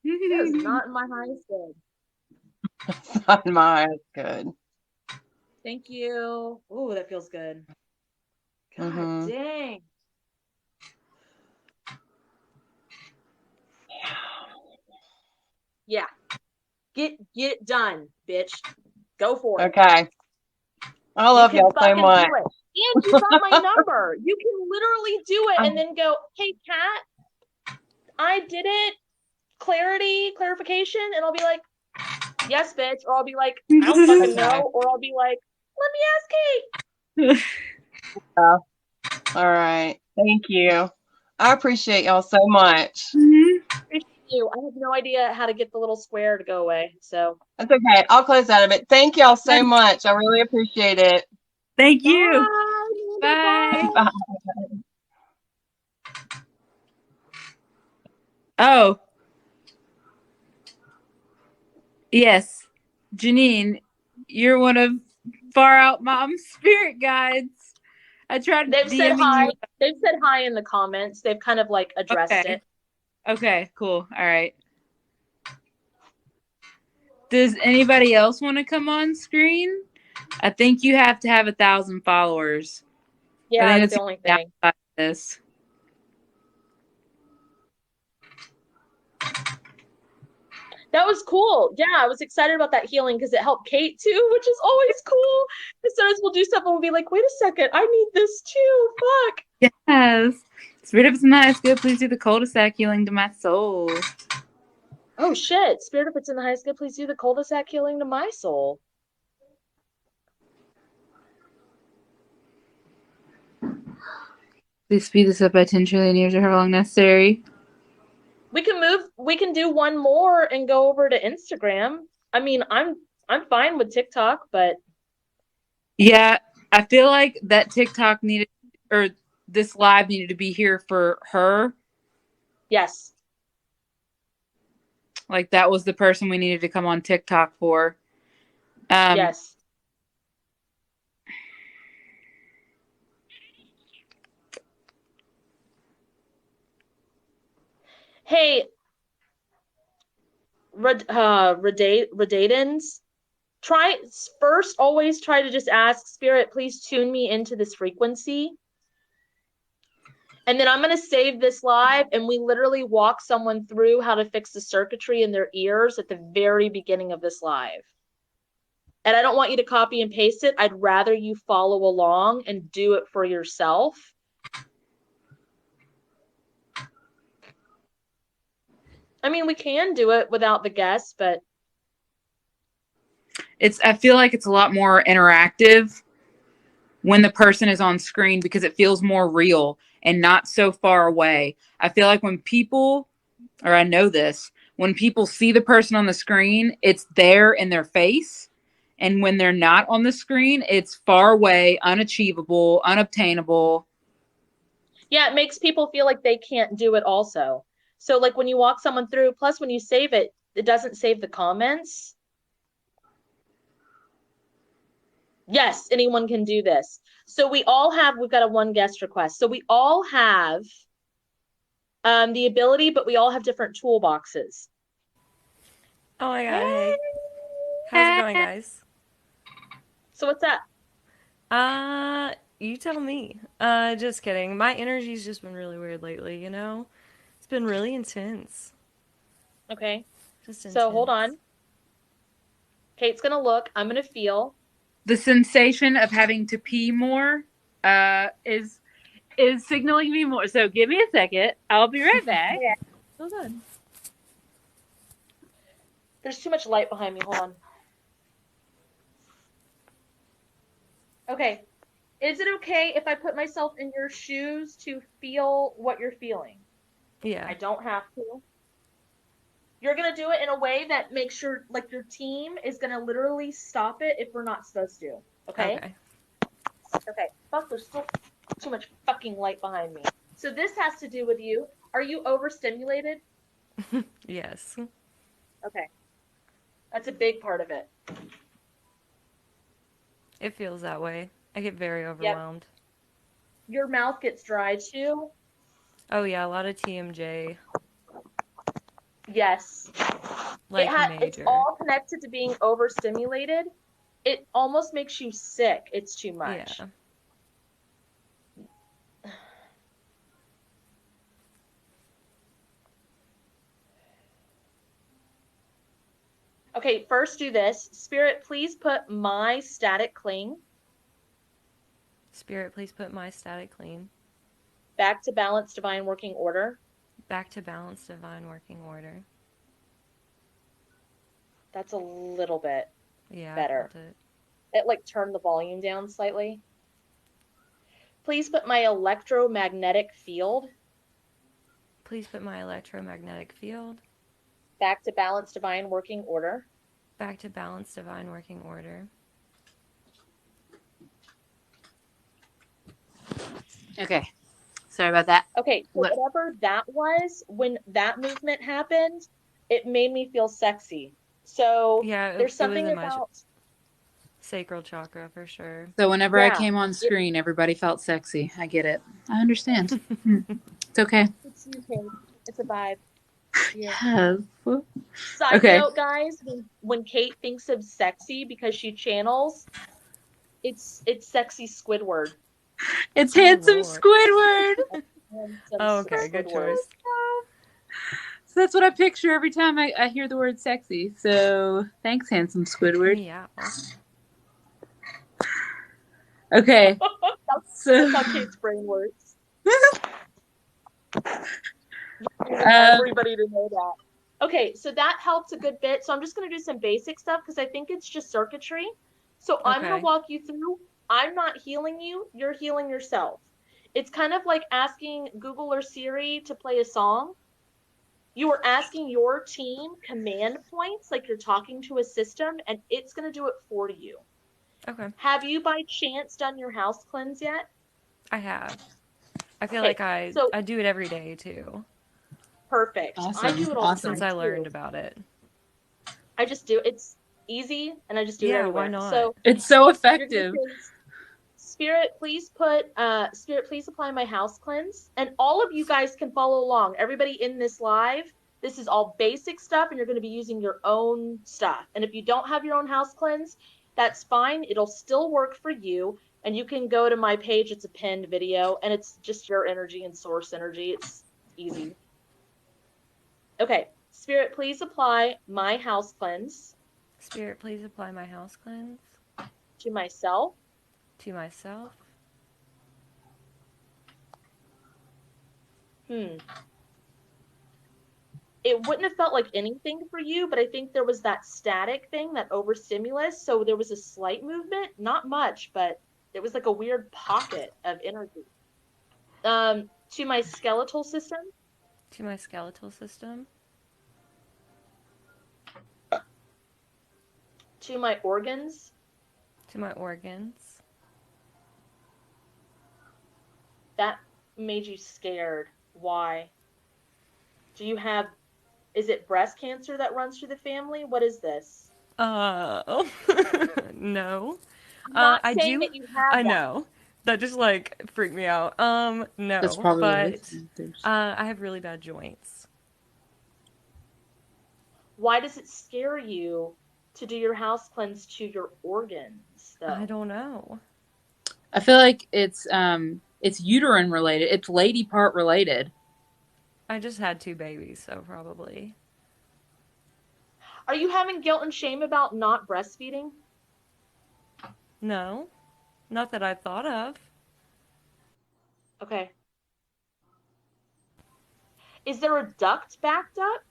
That is not in my highest good. It's not mine. Good. Thank you. Ooh, that feels good. God dang. Yeah. Get it done, bitch. Go for it. Okay. I love y'all so much. Do it. And you got my number. You can literally do it and then go, hey, Kat, I did it. Clarification. And I'll be like, yes, bitch. Or I'll be like, I don't fucking know. Or I'll be like, let me ask Kate. All right. Thank you. I appreciate y'all so much. Appreciate you. I have no idea how to get the little square to go away. So That's okay. I'll close out of it. Thank y'all so much. I really appreciate it. Thank you. bye. Bye. Bye. Oh, yes. Janine, you're one of Far Out Mom's spirit guides. I tried They've said DMing hi. you. They've said hi in the comments. They've kind of like addressed Okay. it. Okay, cool. All right. Does anybody else want to come on screen? I think you have to have 1,000 followers. I Yeah, think that's that's the only the thing. outside of this. That was cool. Yeah, I was excited about that healing because it helped Kate too, which is always cool. As soon as we'll do something, we'll be like, wait a second, I need this too. Fuck. Yes. Spirit of it's nice. Good. Please do the cul-de-sac healing to my soul. Oh shit. Spirit, if it's in the highest good, please do the cul-de-sac healing to my soul. Please speed this up by 10 trillion years or however long necessary. We can do one more and go over to Instagram. I mean, I'm fine with TikTok, but Yeah, I feel like that TikTok needed, or this live needed to be here for her. yes. Like that was the person we needed to come on TikTok for. Yes. Hey, Redadens, always try to just ask Spirit, please tune me into this frequency. And then I'm going to save this live and we literally walk someone through how to fix the circuitry in their ears at the very beginning of this live. And I don't want you to copy and paste it. I'd rather you follow along and do it for yourself. I mean, we can do it without the guests, but I feel like it's a lot more interactive when the person is on screen because it feels more real and not so far away. I feel like when people, or I know this, when people see the person on the screen, it's there in their face. And when they're not on the screen, it's far away, unachievable, unobtainable. yeah, it makes people feel like they can't do it also. So like when you walk someone through, plus when you save it, it doesn't save the comments. Yes, anyone can do this. So we've got a one guest request. So we all have the ability, but we all have different toolboxes. Oh my god, hey. How's it going, guys? So what's that? You tell me. Just kidding. My energy's just been really weird lately, you know? It's been really intense. Okay. Just So hold intense. on. Kate's gonna look. I'm gonna feel. The sensation of having to pee more is signaling me more. So give me a second. I'll be right back. Yeah. Hold on. There's too much light behind me. Hold on. Okay. Is it okay if I put myself in your shoes to feel what you're feeling? Yeah. I don't have to. You're gonna do it in a way that makes sure, like, your team is gonna literally stop it if we're not supposed to. Okay? Okay. Okay. Fuck, there's still too much fucking light behind me. So this has to do with you. Are you overstimulated? Yes. Okay. That's a big part of it. It feels that way. I get very Yep. overwhelmed. Your mouth gets dry too. Oh yeah, a lot of TMJ. Yes. Like It's major. all connected to being overstimulated. It almost makes you sick. It's too much. Yeah. Okay, first do this. Spirit, please put my static cling Spirit, please put my static clean back to balanced divine working order. back to balanced divine working order. That's a little bit Yeah, better. I felt it. It like turned the volume down slightly. please put my electromagnetic field Please put my electromagnetic field back to balanced divine working order. back to balanced divine working order. Okay. Sorry about that. Okay, so Let- whatever that was, when that movement happened, it made me feel sexy. So Yeah, there's it was something in my about, sacral chakra for sure. So whenever I yeah, came on screen, everybody felt sexy. I get it. I understand. It's okay. it's you, Kate. It's a vibe. Yeah. Yes. Side Okay. note, guys, when Kate thinks of sexy because she channels, it's sexy Squidward. It's Oh, handsome Lord. Squidward. Handsome Oh, okay, good Squidward. choice. So that's what I picture every time I hear the word sexy. So thanks, handsome Squidward. Meow. Okay. So That's how Kate's brain works. um, Everybody to know that. Okay, so that helps a good bit. So I'm just going to do some basic stuff because I think it's just circuitry. So I'm going Okay. to walk you through. I'm not healing you, you're healing yourself. It's kind of like asking Google or Siri to play a song. You are asking your team command points like you're talking to a system, and it's going to do it for you. Okay. Have you by chance done your house cleanse yet? I have. I feel Okay, like I so do it every day too, perfect. I awesome. do it all the Awesome. time since I too. learned about it. I just do it's easy and I just do it Yeah, why everywhere. not? So It's so you're gonna effective. say, Spirit, please apply my house cleanse. And all of you guys can follow along. Everybody in this live, this is all basic stuff, and you're gonna be using your own stuff. And if you don't have your own house cleanse, that's fine. It'll still work for you. And you can go to my page, it's a pinned video, and it's just your energy and source energy. It's easy. Okay, Spirit, please apply my house cleanse Spirit, please apply my house cleanse to myself, to myself. it wouldn't have felt like anything for you, but I think there was that static thing, that overstimulus. So there was a slight movement, not much, but it was like a weird pocket of energy. To my skeletal system, To my skeletal system. to my organs, To my organs. that made you scared. Why? Do you have, is it breast cancer that runs through the family? What is this? No. I'm not I saying do. that you have I that. know. That just like freaked me out. That's No, probably what it but is. I have really bad joints. Why does it scare you to do your house cleanse to your organs, though? I don't know. I feel like it's uterine related. It's lady part related. I just had 2 babies, so probably. Are you having guilt and shame about not breastfeeding? No, not that I thought of. Okay. Is there a duct backed up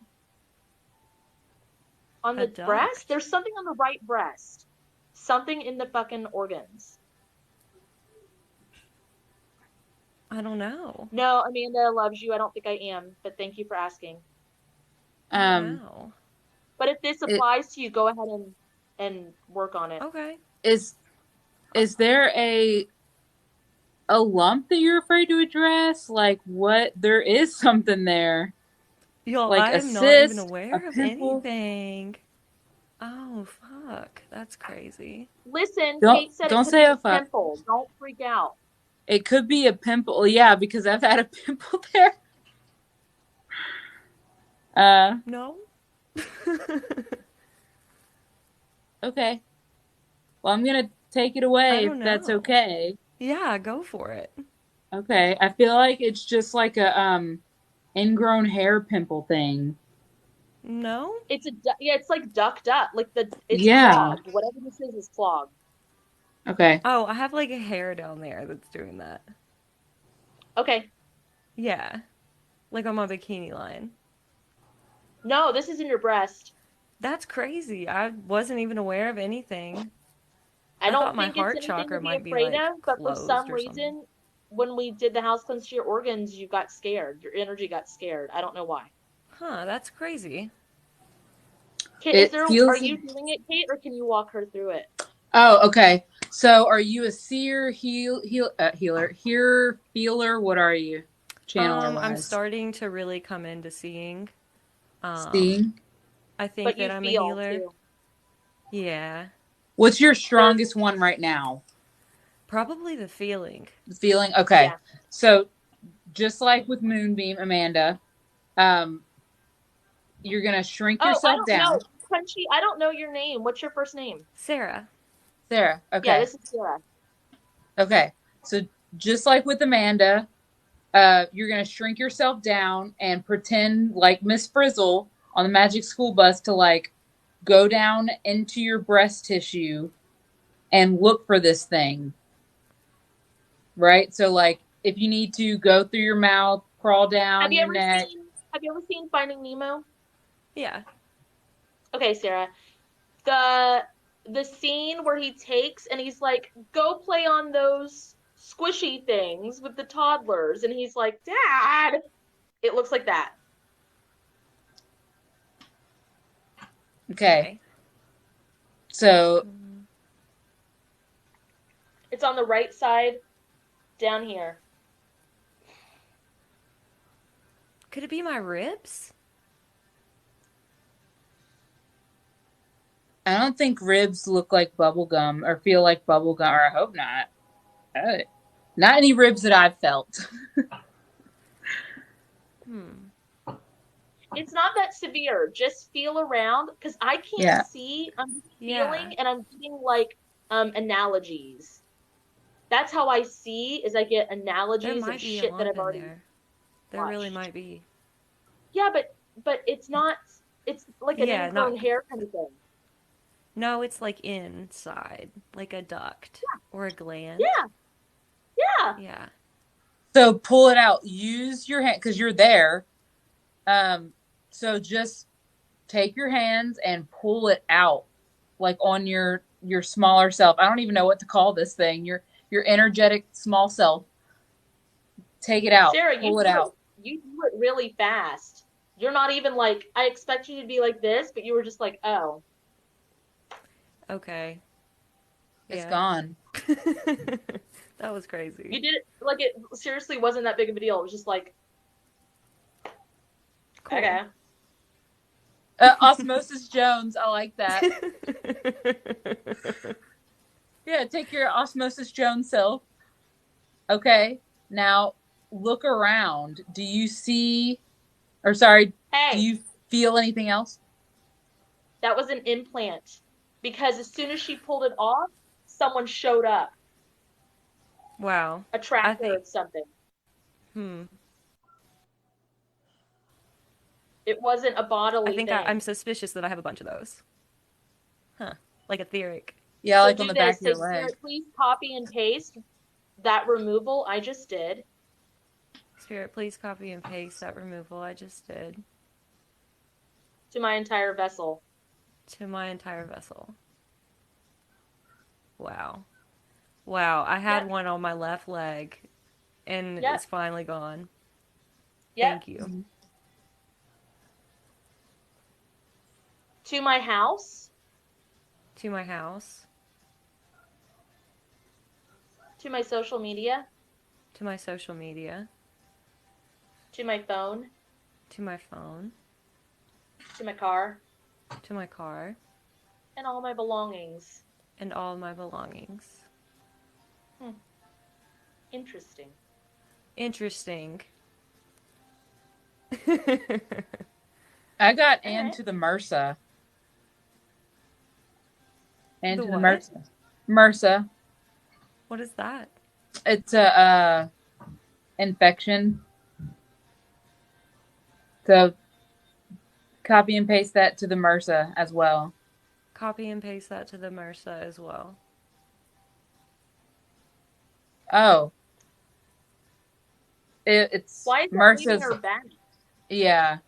on A the breast? duct? There's something on the right breast. Something in the fucking organs. I don't know. No, Amanda loves you. I don't think I am, but thank you for asking. I don't Um, know. But if this it, applies to you, go ahead and work on it. Okay. is there a lump that you're afraid to address? Like what? There is something there. Y'all, Like I a am not even cyst, a aware of pimple. anything. Oh, fuck. That's crazy. Listen, Don't Kate said it don't could be say a a fuck. pimple. Don't freak out. It could be a pimple. Yeah, because I've had a pimple there. No? Okay. Well, I'm gonna take it I away if don't that's know. okay. Yeah, go for it. Okay. I feel like it's just like a ingrown hair pimple thing. No? Yeah, it's like ducked up. It's Yeah. clogged. Whatever this is clogged. Okay. Oh, I have like a hair down there that's doing that. Okay. Yeah. Like on my bikini line. No, this is in your breast. That's crazy. I wasn't even aware of anything. I I don't thought my think it's heart anything to chakra be might be afraid like of, but for closed some or something. reason, when we did the house cleanse to your organs, you got scared. Your energy got scared. I don't know why. Huh, that's crazy. Is It there? Are feels. you doing it, Kate, or can you walk her through it? Oh, okay. So, are you a seer, healer, hearer, feeler? What are you, channeler I'm wise? starting to really come into seeing. Seeing. I think But that you I'm a feel healer. too. Yeah. What's your strongest one right now? Probably the feeling. The feeling. Okay. Yeah. So, just like with Moonbeam, Amanda, um, you're gonna shrink Oh, I yourself don't down. know. Crunchy, I don't know your name. What's your first name? Sarah. Sarah. Yeah, Okay. this is Sarah. Okay. So, just like with Amanda, you're gonna shrink yourself down and pretend like Miss Frizzle on the Magic School Bus to like go down into your breast tissue and look for this thing. Right? So like if you need to go through your mouth, crawl down your neck. Have you ever seen Finding Nemo? Yeah. Okay, Sarah. The scene where he takes and he's like, "Go play on those squishy things with the toddlers," and he's like, "Dad." It looks like that. Okay. So It's on the right side down here. Could it be my ribs? I don't think ribs look like bubble gum or feel like bubble gum, or I hope not. Not any ribs that I've felt. It's not that severe. Just feel around because I can't Yeah. see. I'm just Yeah. feeling and I'm getting like analogies. That's how I see is I get There analogies of might be a shit that lump I've in already there. There really watched. might be. Yeah, but it's not. It's like an Yeah, ingrown not. hair kind of thing. No, it's like inside, like a duct or a gland. Yeah, yeah. Yeah. So pull it out. Use your hand because you're there. So just take your hands and pull it out, like on your smaller self. I don't even know what to call this thing. Your energetic small self. Take it out. Sarah, Pull it out. you do it really fast. You're not even like I expect you to be like this, but you were just like, oh. Okay. It's Yeah. gone. That was crazy. You did it like it seriously wasn't that big of a deal. It was just like, Cool. okay. Osmosis Jones. I like that. Yeah, take your Osmosis Jones self. Okay. Now look around. Do you see, or sorry, do Hey, you feel anything else? that was an implant. Because as soon as she pulled it off, someone showed up. Wow. A tractor or something. It wasn't a bodily I think thing. I'm suspicious that I have a bunch of those. Huh. Like etheric. Yeah, So like do on the back this. of your So leg. Spirit, please copy and paste that removal I just did. Spirit, please copy and paste that removal I just did To my entire vessel. to my entire vessel. Wow. Wow, I had one on my left leg and it's finally gone. Yep. Thank you. To my house. To my house. To my social media. To my social media. To my phone. To my phone. To my car. To my car. And all my belongings. And all my belongings. Interesting. Interesting. I got into the MRSA. And The to the what? MRSA. MRSA. What is that? It's a infection. So copy and paste that to the MRSA as well. Copy and paste that to the MRSA as well. Oh. It's Why is it leaving MRSA's. her back? Yeah.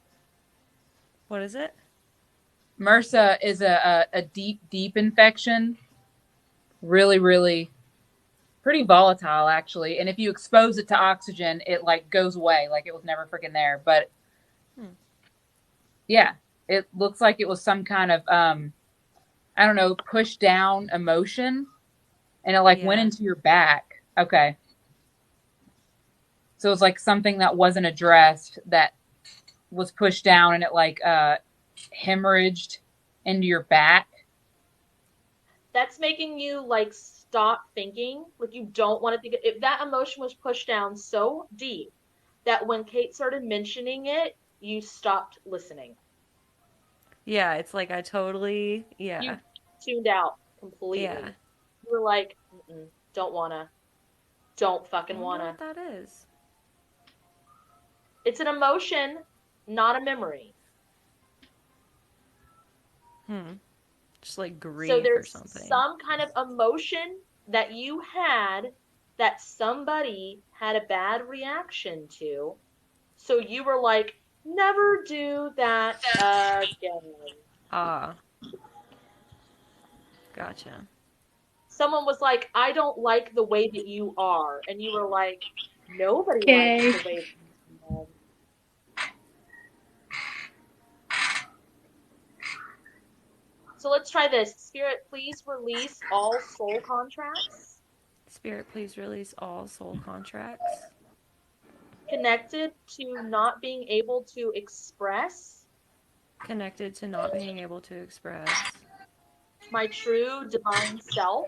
What is it? MRSA is a deep infection. Really, really pretty volatile actually. And if you expose it to oxygen, it like goes away, like it was never freaking there. But yeah, it looks like it was some kind of I don't know, push down emotion, and it like went Yeah. into your back. Okay. So it's like something that wasn't addressed that was pushed down, and it like hemorrhaged into your back. That's making you like stop thinking. Like you don't want to think. If that emotion was pushed down so deep that when Kate started mentioning it, you stopped listening. Yeah, it's like I totally, You yeah. tuned out Yeah. completely. You were like, don't wanna, don't I fucking wonder wanna. what that is. It's an emotion, not a memory. Just like So grief or there's something. some kind of emotion that you had that somebody had a bad reaction to. So you were like, never do that again. Ah, gotcha. Someone was like, I don't like the way that you are. And you were like, nobody likes Okay. the way that you are. So let's try this. Spirit, please release all soul contracts Spirit, please release all soul contracts connected to not being able to express connected to not being able to express my true divine self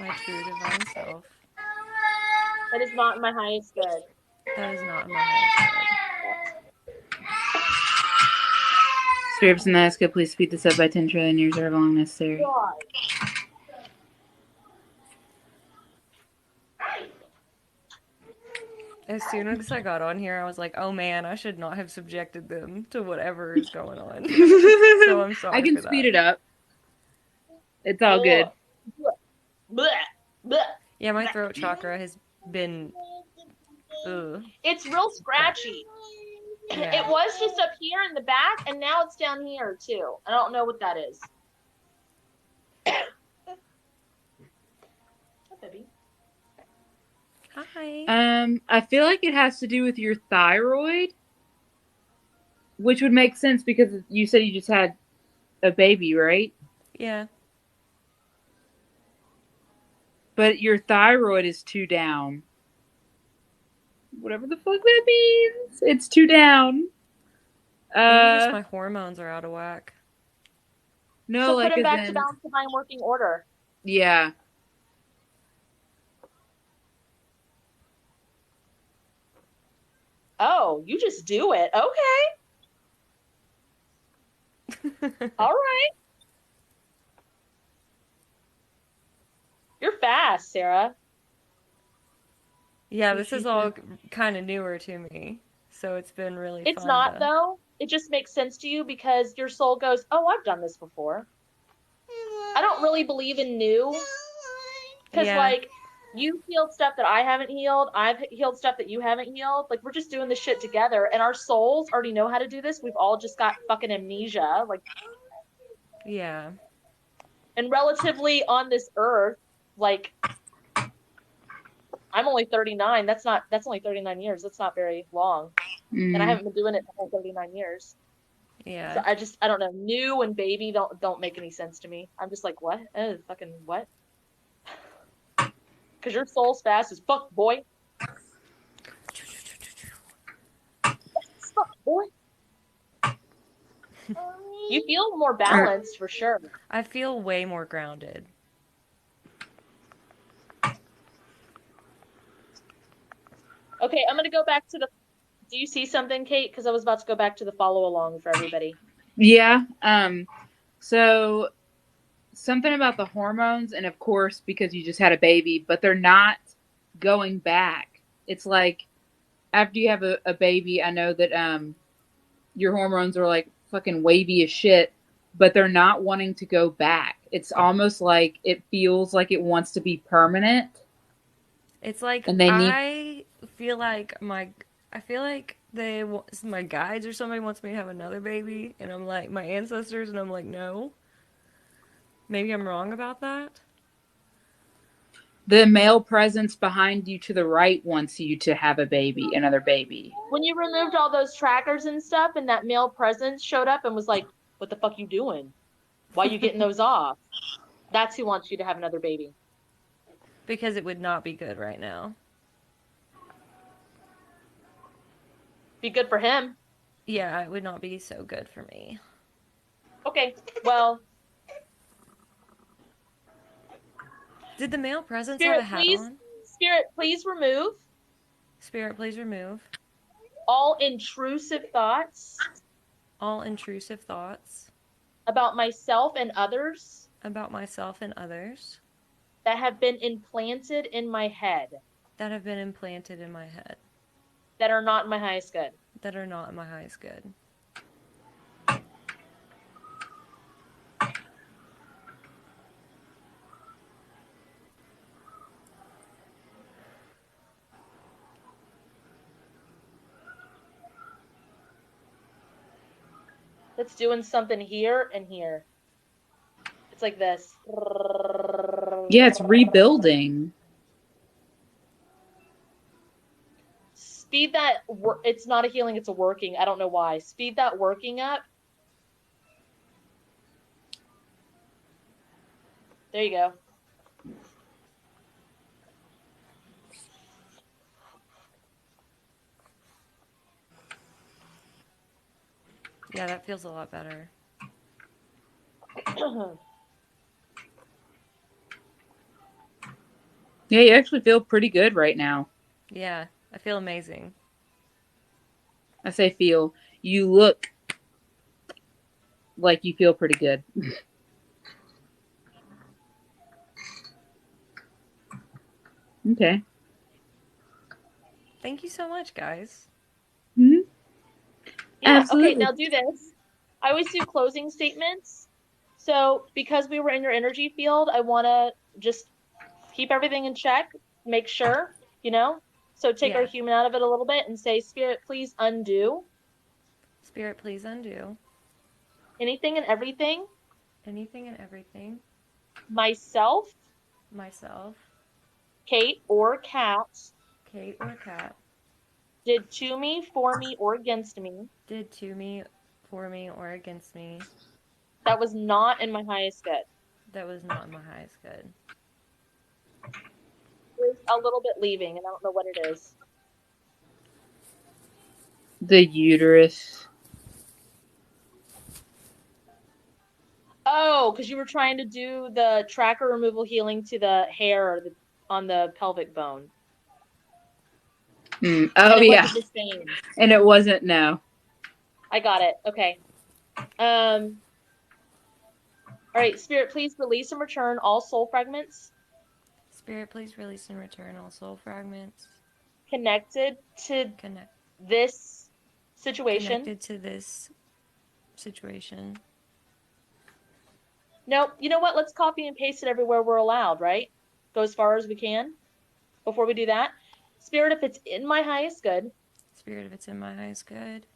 my true divine self. that is not in my highest good. That is not in my highest good. Spirits in the Alaska, please speed this up by 10 trillion years or however long necessary. God. As soon as I got on here, I was like, oh man, I should not have subjected them to whatever is going on. So I'm I sorry can for speed that. it up. It's all good. Blech, blech, Yeah, my blech. throat chakra has been. Ugh. It's real scratchy. Yeah. It was just up here in the back, and now it's down here too. I don't know what that is. Hi, baby. Hi. I feel like it has to do with your thyroid, which would make sense because you said you just had a baby, right? Yeah. But your thyroid is too down. Whatever the fuck that means. It's too down. Maybe just my hormones are out of whack. No, So put like him as back to in, balance divine working order. yeah. Oh, you just do it. Okay. All right. You're fast, Sarah. Yeah, this is all kind of newer to me. So it's been really It's fun not, to. though. It just makes sense to you because your soul goes, oh, I've done this before. I don't really believe in new because, Yeah. like, you healed stuff that I haven't healed. I've healed stuff that you haven't healed. Like, we're just doing this shit together, and our souls already know how to do this. We've all just got fucking amnesia. Like, Yeah. and relatively on this earth, like, I'm only 39. That's only 39 years. That's not very long. And I haven't been doing it the whole 39 years. So Yeah. I don't know. New and baby don't make any sense to me. I'm just like, what? Fucking what? Because your soul's fast as fuck, boy. Fuck, boy. You feel more balanced for sure. I feel way more grounded. Okay, I'm gonna go back to the. Do you see something, Kate? Because I was about to go back to the follow along for everybody. Yeah. So something about the hormones, and of course, because you just had a baby, but they're not going back. It's like after you have a baby, I know that your hormones are like fucking wavy as shit, but they're not wanting to go back. It's almost like it feels like it wants to be permanent. It's like And they need. I feel like my guides or somebody wants me to have another baby, and I'm like my ancestors, and I'm like no. Maybe I'm wrong about that. The male presence behind you to the right wants you to have a baby, another baby. When you removed all those trackers and stuff, and that male presence showed up and was like, "What the fuck you doing? Why you getting those off?" That's who wants you to have another baby. Because it would not be good right now. Be good for him. Yeah, it would not be so good for me. Okay, well. Did the male presence have a hat on? Spirit, please remove Spirit, please remove all intrusive thoughts all intrusive thoughts about myself and others about myself and others that have been implanted in my head that have been implanted in my head that are not in my highest good. that are not in my highest good. That's doing something here and here. It's like this. Yeah, it's rebuilding. Speed that. It's not a healing, it's a working. I don't know why. Speed that working up. There you go. Yeah, that feels a lot better. Yeah, you actually feel pretty good right now. Yeah, I feel amazing. I say feel. You look like you feel pretty good. Okay. Thank you so much, guys. Mm-hmm. Yeah, Absolutely. okay, now do this. I always do closing statements. So because we were in your energy field, I want to just keep everything in check, make sure, So take our Yeah. human out of it a little bit and say, Spirit, please undo Spirit, please undo anything and everything anything and everything myself, myself, Kate, or Kat Kate, or Kat did to me, for me, or against me did to me, for me, or against me that was not in my highest good. that was not in my highest good. There's a little bit leaving, and I don't know what it is. The uterus. Oh, because you were trying to do the tracker removal healing to the hair on the pelvic bone. Oh, and it yeah. wasn't the same. And it wasn't, no. I got it. Okay. All right, Spirit, please release and return all soul fragments Spirit, please release and return all soul fragments connected to this situation. connected to this situation. Nope. You know what? Let's copy and paste it everywhere we're allowed, right? Go as far as we can before we do that. Spirit, if it's in my highest good. Spirit, if it's in my highest good.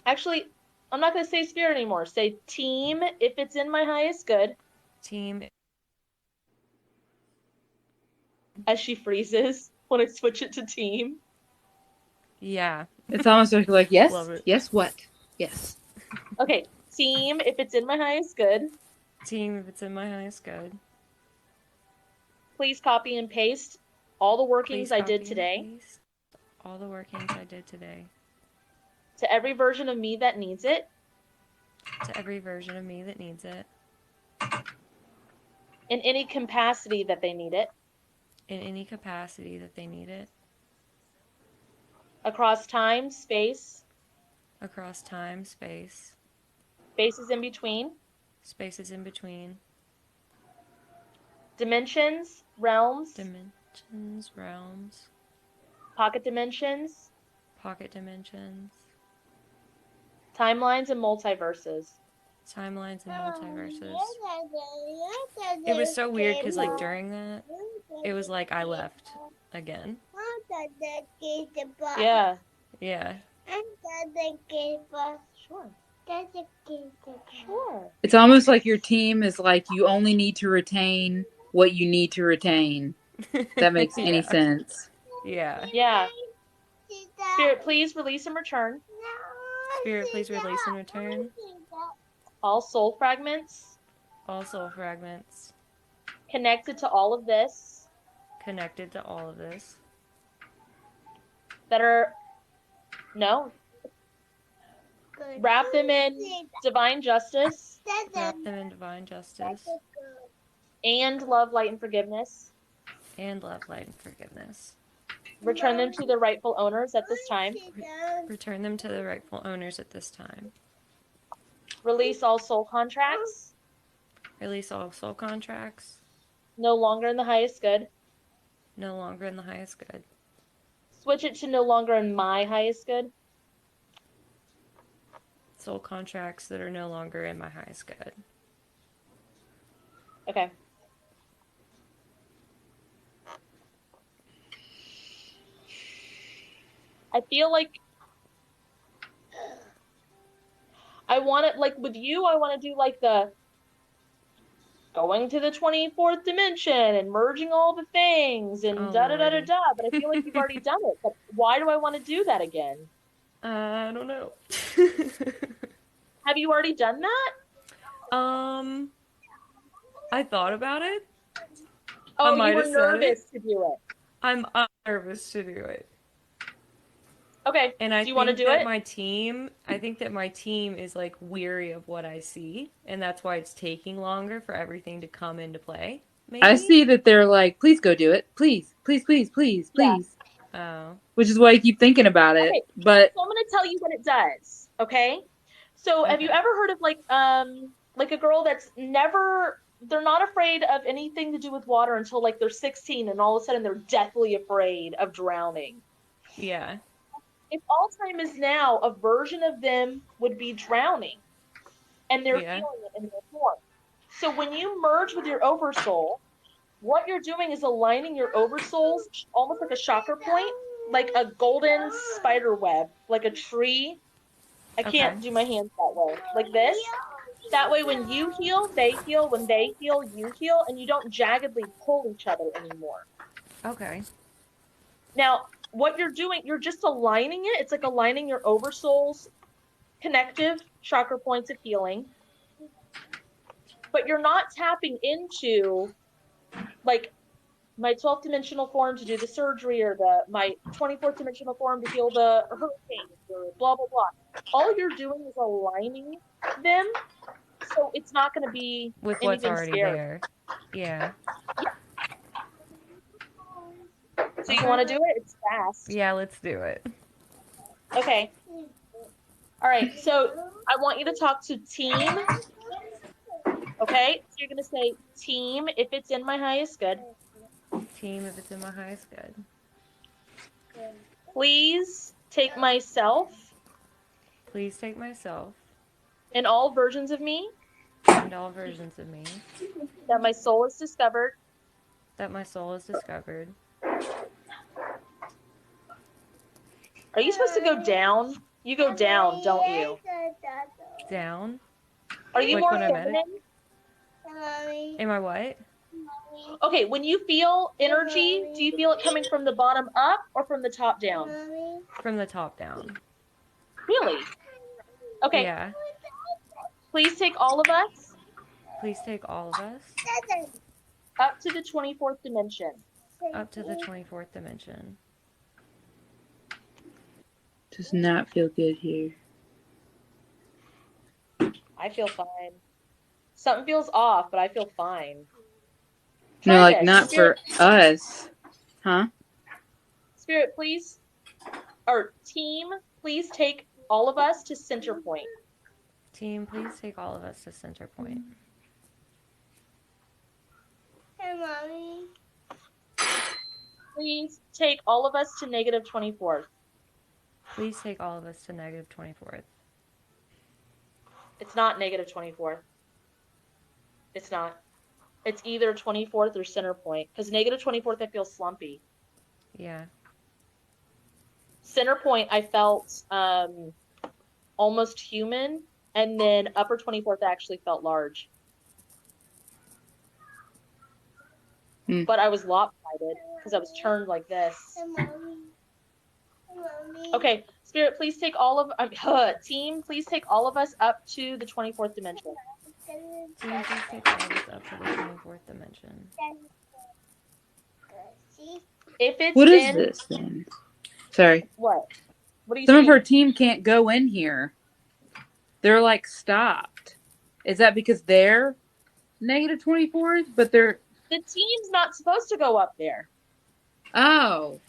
Actually, I'm not going to say spirit anymore. Say team, if it's in my highest good. Team. As she freezes when I switch it to team. Yeah. It's almost like yes, Love it. yes, what? Yes. Okay, team, if it's in my highest good. Team, if it's in my highest good. Please copy and paste all the workings I did today. All the workings I did today. To every version of me that needs it. To every version of me that needs it. In any capacity that they need it. In any capacity that they need it. Across time, space. Across time, space. Spaces in between. Spaces in between. Dimensions, realms. Dimensions, realms. Pocket dimensions. Pocket dimensions. Timelines and multiverses. Timelines and multiverses. It was so weird because, like, during that, it was like I left again. Yeah. Yeah. Sure. Sure. It's almost like your team is like, you only need to retain what you need to retain. If that makes any Yeah. sense. Yeah. Yeah. Spirit, please release and return Spirit, please release and return all soul fragments all soul fragments connected to all of this connected to all of this. that are, no, wrap them in divine justice Wrap them in divine justice and love, light, and forgiveness. and love, light, and forgiveness. Return them to their rightful owners at this time. Return them to the rightful owners at this time. Release all soul contracts, Release all soul contracts, no longer in the highest good. no longer in the highest good. Switch it to no longer in my highest good. Soul contracts that are no longer in my highest good. Okay. I feel like I want it, like with you, I want to do like the going to the 24th dimension and merging all the things and Oh, da da da da Lordy. da. But I feel like you've already done it. But why do I want to do that again? I don't know. Have you already done that? I thought about it. Oh, you might were have said it. nervous to do it. I'm nervous to do it. Okay. And I do you want to think do that it? I think that my team is like weary of what I see, and that's why it's taking longer for everything to come into play. Maybe? I see that they're like, please go do it. Please, please, please, please, Yeah. please. Oh. Which is why I keep thinking about it. Okay. But So I'm going to tell you what it does. Okay. So have you Okay. ever heard of like a girl that's never, they're not afraid of anything to do with water until like they're 16 and all of a sudden they're deathly afraid of drowning. Yeah. If Alzheimer's now, a version of them would be drowning and they're Yeah. feeling it in their form. So when you merge with your oversoul, what you're doing is aligning your oversouls almost like a chakra point, like a golden spider web, like a tree. I can't Okay. do my hands that way, like this. That way, when you heal, they heal. When they heal, you heal, and you don't jaggedly pull each other anymore. Okay. Now, what you're doing, you're just aligning it. It's like aligning your oversoul's connective chakra points of healing, but you're not tapping into like my 12th dimensional form to do the surgery or my 24th dimensional form to heal the hurricanes or blah blah blah. All you're doing is aligning them, so it's not going to be With what's anything already scary. there. Yeah. So you want to do it? It's fast. Yeah, let's do it. Okay. All right. So I want you to talk to team. Okay. So you're going to say team if it's in my highest good. Team, if it's in my highest good. Please take myself Please take myself and all versions of me and all versions of me that my soul has discovered that my soul has discovered. Are you supposed to go down? You go down, don't you? Down? Are you Like more when I'm at it? feminine? Am I what? Okay, when you feel energy, do you feel it coming from the bottom up or from the top down? From the top down. Really? Okay. Yeah. Please take all of us Please take all of us up to the 24th dimension. up to the 24th dimension. does not feel good here. I feel fine. Something feels off, but I feel fine. No, Try like this. not Spirit, for us. Huh? Spirit, please, or team, please take all of us to center point. Team, please take all of us to center point. Hey, Mommy. Please take all of us to negative 24th. Please take all of us to negative 24th. It's not negative 24th. It's not. It's either 24th or center point. Because negative 24th, I feel slumpy. Yeah. Center point, I felt almost human. And then upper 24th, I actually felt large. but I was lopsided because I was turned like this. Okay, Spirit, please take all of team. Please take all of us up to the 24th dimension. Team, please take all of us up to the 24th dimension. If it's What is in this then? Sorry. what? What are you Some of saying? her team can't go in here. They're like stopped. Is that because they're negative 24th? But they're. The team's not supposed to go up there. Oh.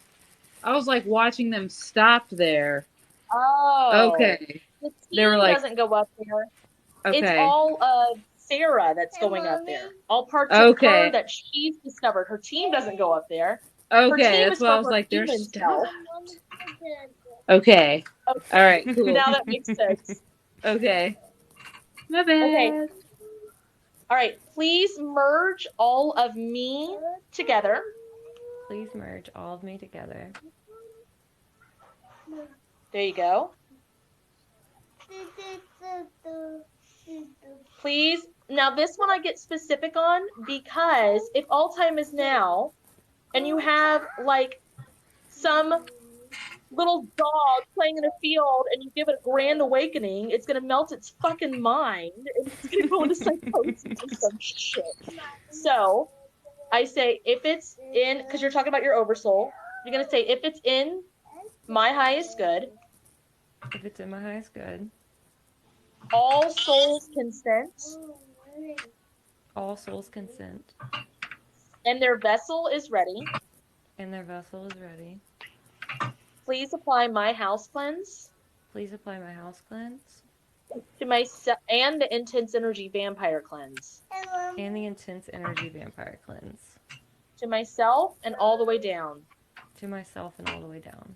I was like watching them stopped there. Oh. Okay. The They were team like. doesn't go up there. It's Okay. all Sarah that's going up there. All parts of her that she's discovered. Her team doesn't go up there. Her Okay, team that's is why I for was her like, they're human self. stopped. Okay. Okay. All right, cool. Now that makes sense. Okay. My bad. Okay. All right. Please merge all of me together. Please merge all of me together. There you go. Please. Now this one I get specific on because if all time is now and you have like some little dog playing in a field and you give it a grand awakening, it's gonna melt its fucking mind and it's gonna go into psychosis or some shit. So I say if it's in, because you're talking about your oversoul, you're gonna say if it's in my highest good, If it's in my highest good, all souls consent, all souls consent, and their vessel is ready. and their vessel is ready. Please apply my house cleanse Please apply my house cleanse to my and the intense energy vampire cleanse and the intense energy vampire cleanse to myself and all the way down. to myself and all the way down.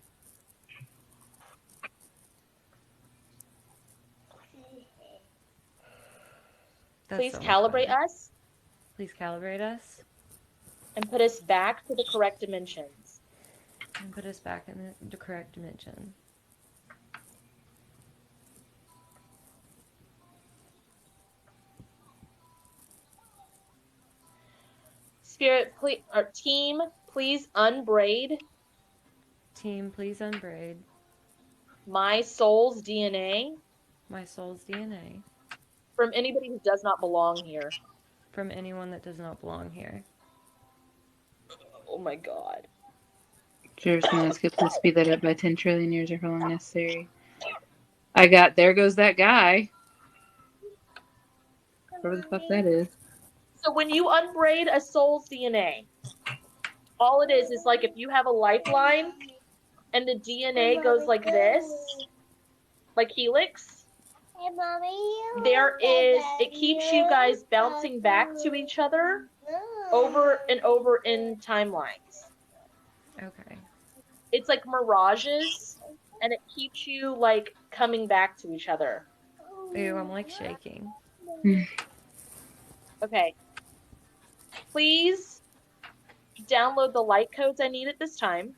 Please calibrate us Please calibrate us and put us back to the correct dimensions. and put us back in the correct dimension. Spirit, please, or team, please unbraid Team, please unbraid my soul's DNA my soul's DNA from anybody who does not belong here. from anyone that does not belong here. Oh my god. Cheers, can I skip to speed that up by 10 trillion years or how long necessary? I got, there goes that guy. Whatever the fuck that is. So when you unbraid a soul's DNA, all it is like if you have a lifeline and the DNA goes like this, like helix, it keeps you guys bouncing back to each other over and over in timelines. Okay. It's like mirages, and it keeps you like coming back to each other. Ew, I'm like shaking. Okay. Please download the light codes I need at this time.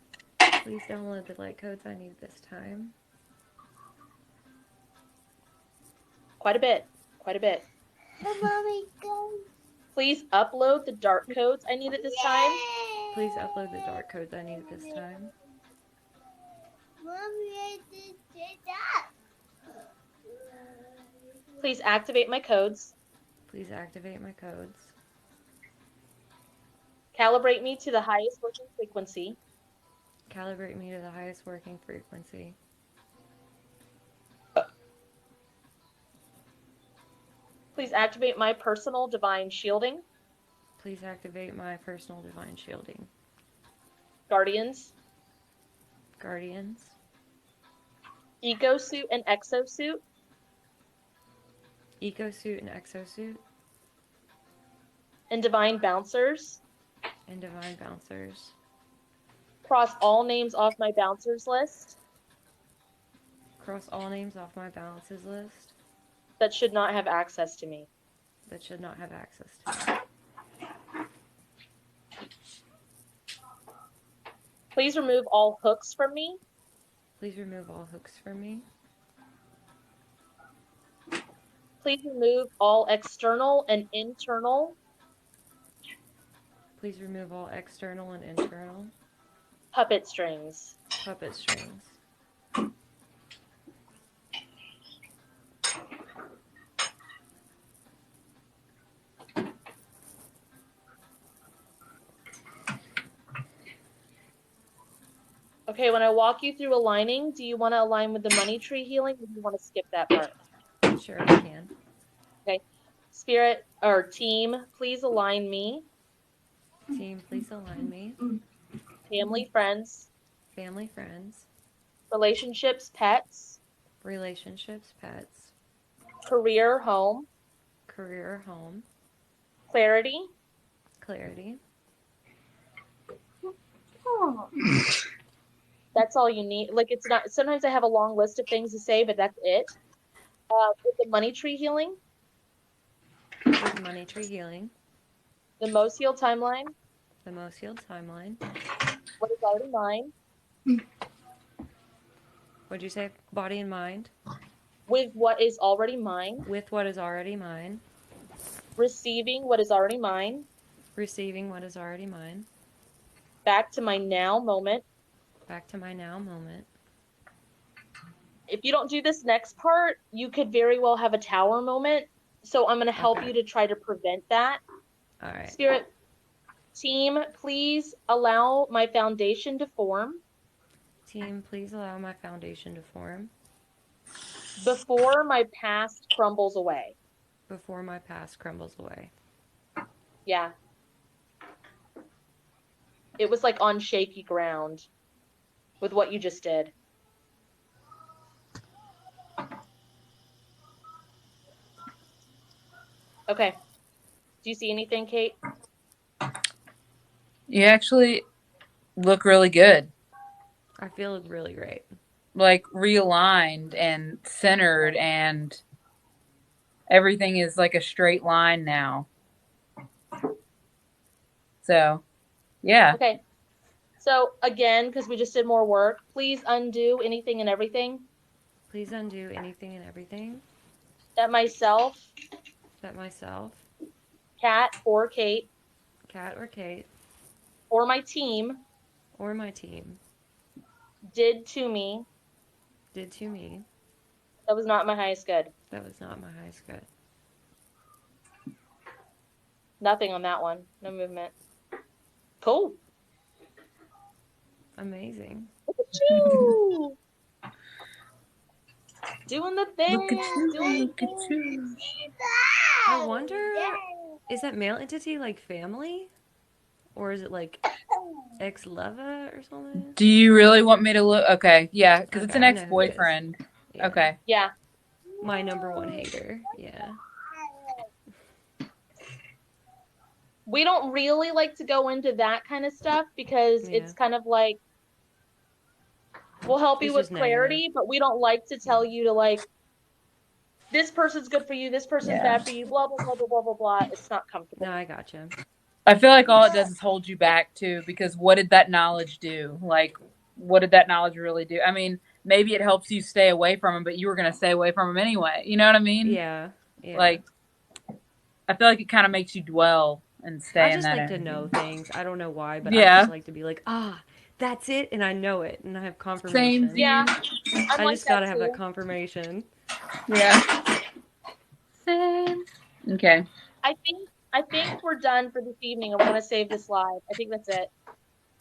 Please download the light codes I need this time. Quite a bit. Quite a bit. Please upload the dark codes I need at this time. Please upload the dark codes I need at this time. Please activate my codes. Please activate my codes. Calibrate me to the highest working frequency. Calibrate me to the highest working frequency. Please activate my personal divine shielding. Please activate my personal divine shielding. Guardians. Guardians. Eco-suit and exosuit. Eco-suit and exosuit. And divine bouncers. And divine bouncers. Cross all names off my bouncers list. Cross all names off my balances list. That should not have access to me. That should not have access to me. Please remove all hooks from me. Please remove all hooks from me. Please remove all external and internal Please remove all external and internal puppet strings. puppet strings. Okay, when I walk you through aligning, do you want to align with the money tree healing, or do you want to skip that part? Sure, we can. Okay. Spirit or team, please align me. Team, please align me. Family, friends, Family, friends, relationships, pets, relationships, pets, career, home, career, home, clarity. clarity. That's all you need. Like, it's not, sometimes I have a long list of things to say, but that's it. With the money tree healing, With money tree healing, the most healed timeline, the most healed timeline. what is already mine, What'd you say? Body and mind. with what is already mine, With what is already mine. receiving what is already mine, Receiving what is already mine. back to my now moment. Back to my now moment. If you don't do this next part, you could very well have a tower moment. So I'm going to help Okay. you to try to prevent that. All right. Spirit team, please allow my foundation to form Team, please allow my foundation to form before my past crumbles away. before my past crumbles away. Yeah. It was like on shaky ground with what you just did. Okay. Do you see anything, Kate? You actually look really good. I feel really great. Like realigned and centered, and everything is like a straight line now. So, yeah. Okay. So again, because we just did more work, please undo anything and everything Please undo anything and everything that myself, that myself, Kat, or Kate, Kat or Kate, or my team or my team did to me did to me that was not my highest good. that was not my highest good. Nothing on that one. No movement. Cool. Amazing. Look at you. Doing the thing. Look at you. Doing the Look at thing. you. I wonder, is that male entity like family? Or is it like ex-lover or something? Do you really want me to look? Okay, yeah, because it's Okay, an I know who it is. ex-boyfriend. Yeah. Okay. Yeah. My number one hater. Yeah. We don't really like to go into that kind of stuff because Yeah. it's kind of like, we'll help you It's with just clarity, but we don't like to tell you to like, this person's good for you, this person's Yeah. bad for you, blah, blah, blah, blah, blah, blah, blah. It's not comfortable. No, I gotcha. I feel like all it does is hold you back too, because what did that knowledge do? Like, what did that knowledge really do? I mean, maybe it helps you stay away from him, but you were going to stay away from him anyway. You know what I mean? Yeah. Yeah. Like, I feel like it kind of makes you dwell and stay I in just that like to energy. know things. I don't know why, but I Yeah. just like to be like, that's it, and I know it, and I have confirmation. Same. Yeah. I'm I like just that gotta have that too. confirmation. Yeah. Same. Okay. I think we're done for this evening, and we're gonna save this live. I think that's it.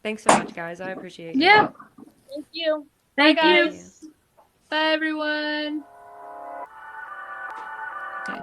Thanks so much, guys. I appreciate you. Yeah. Thank you. Thank Bye, you. guys. Bye, everyone. Okay.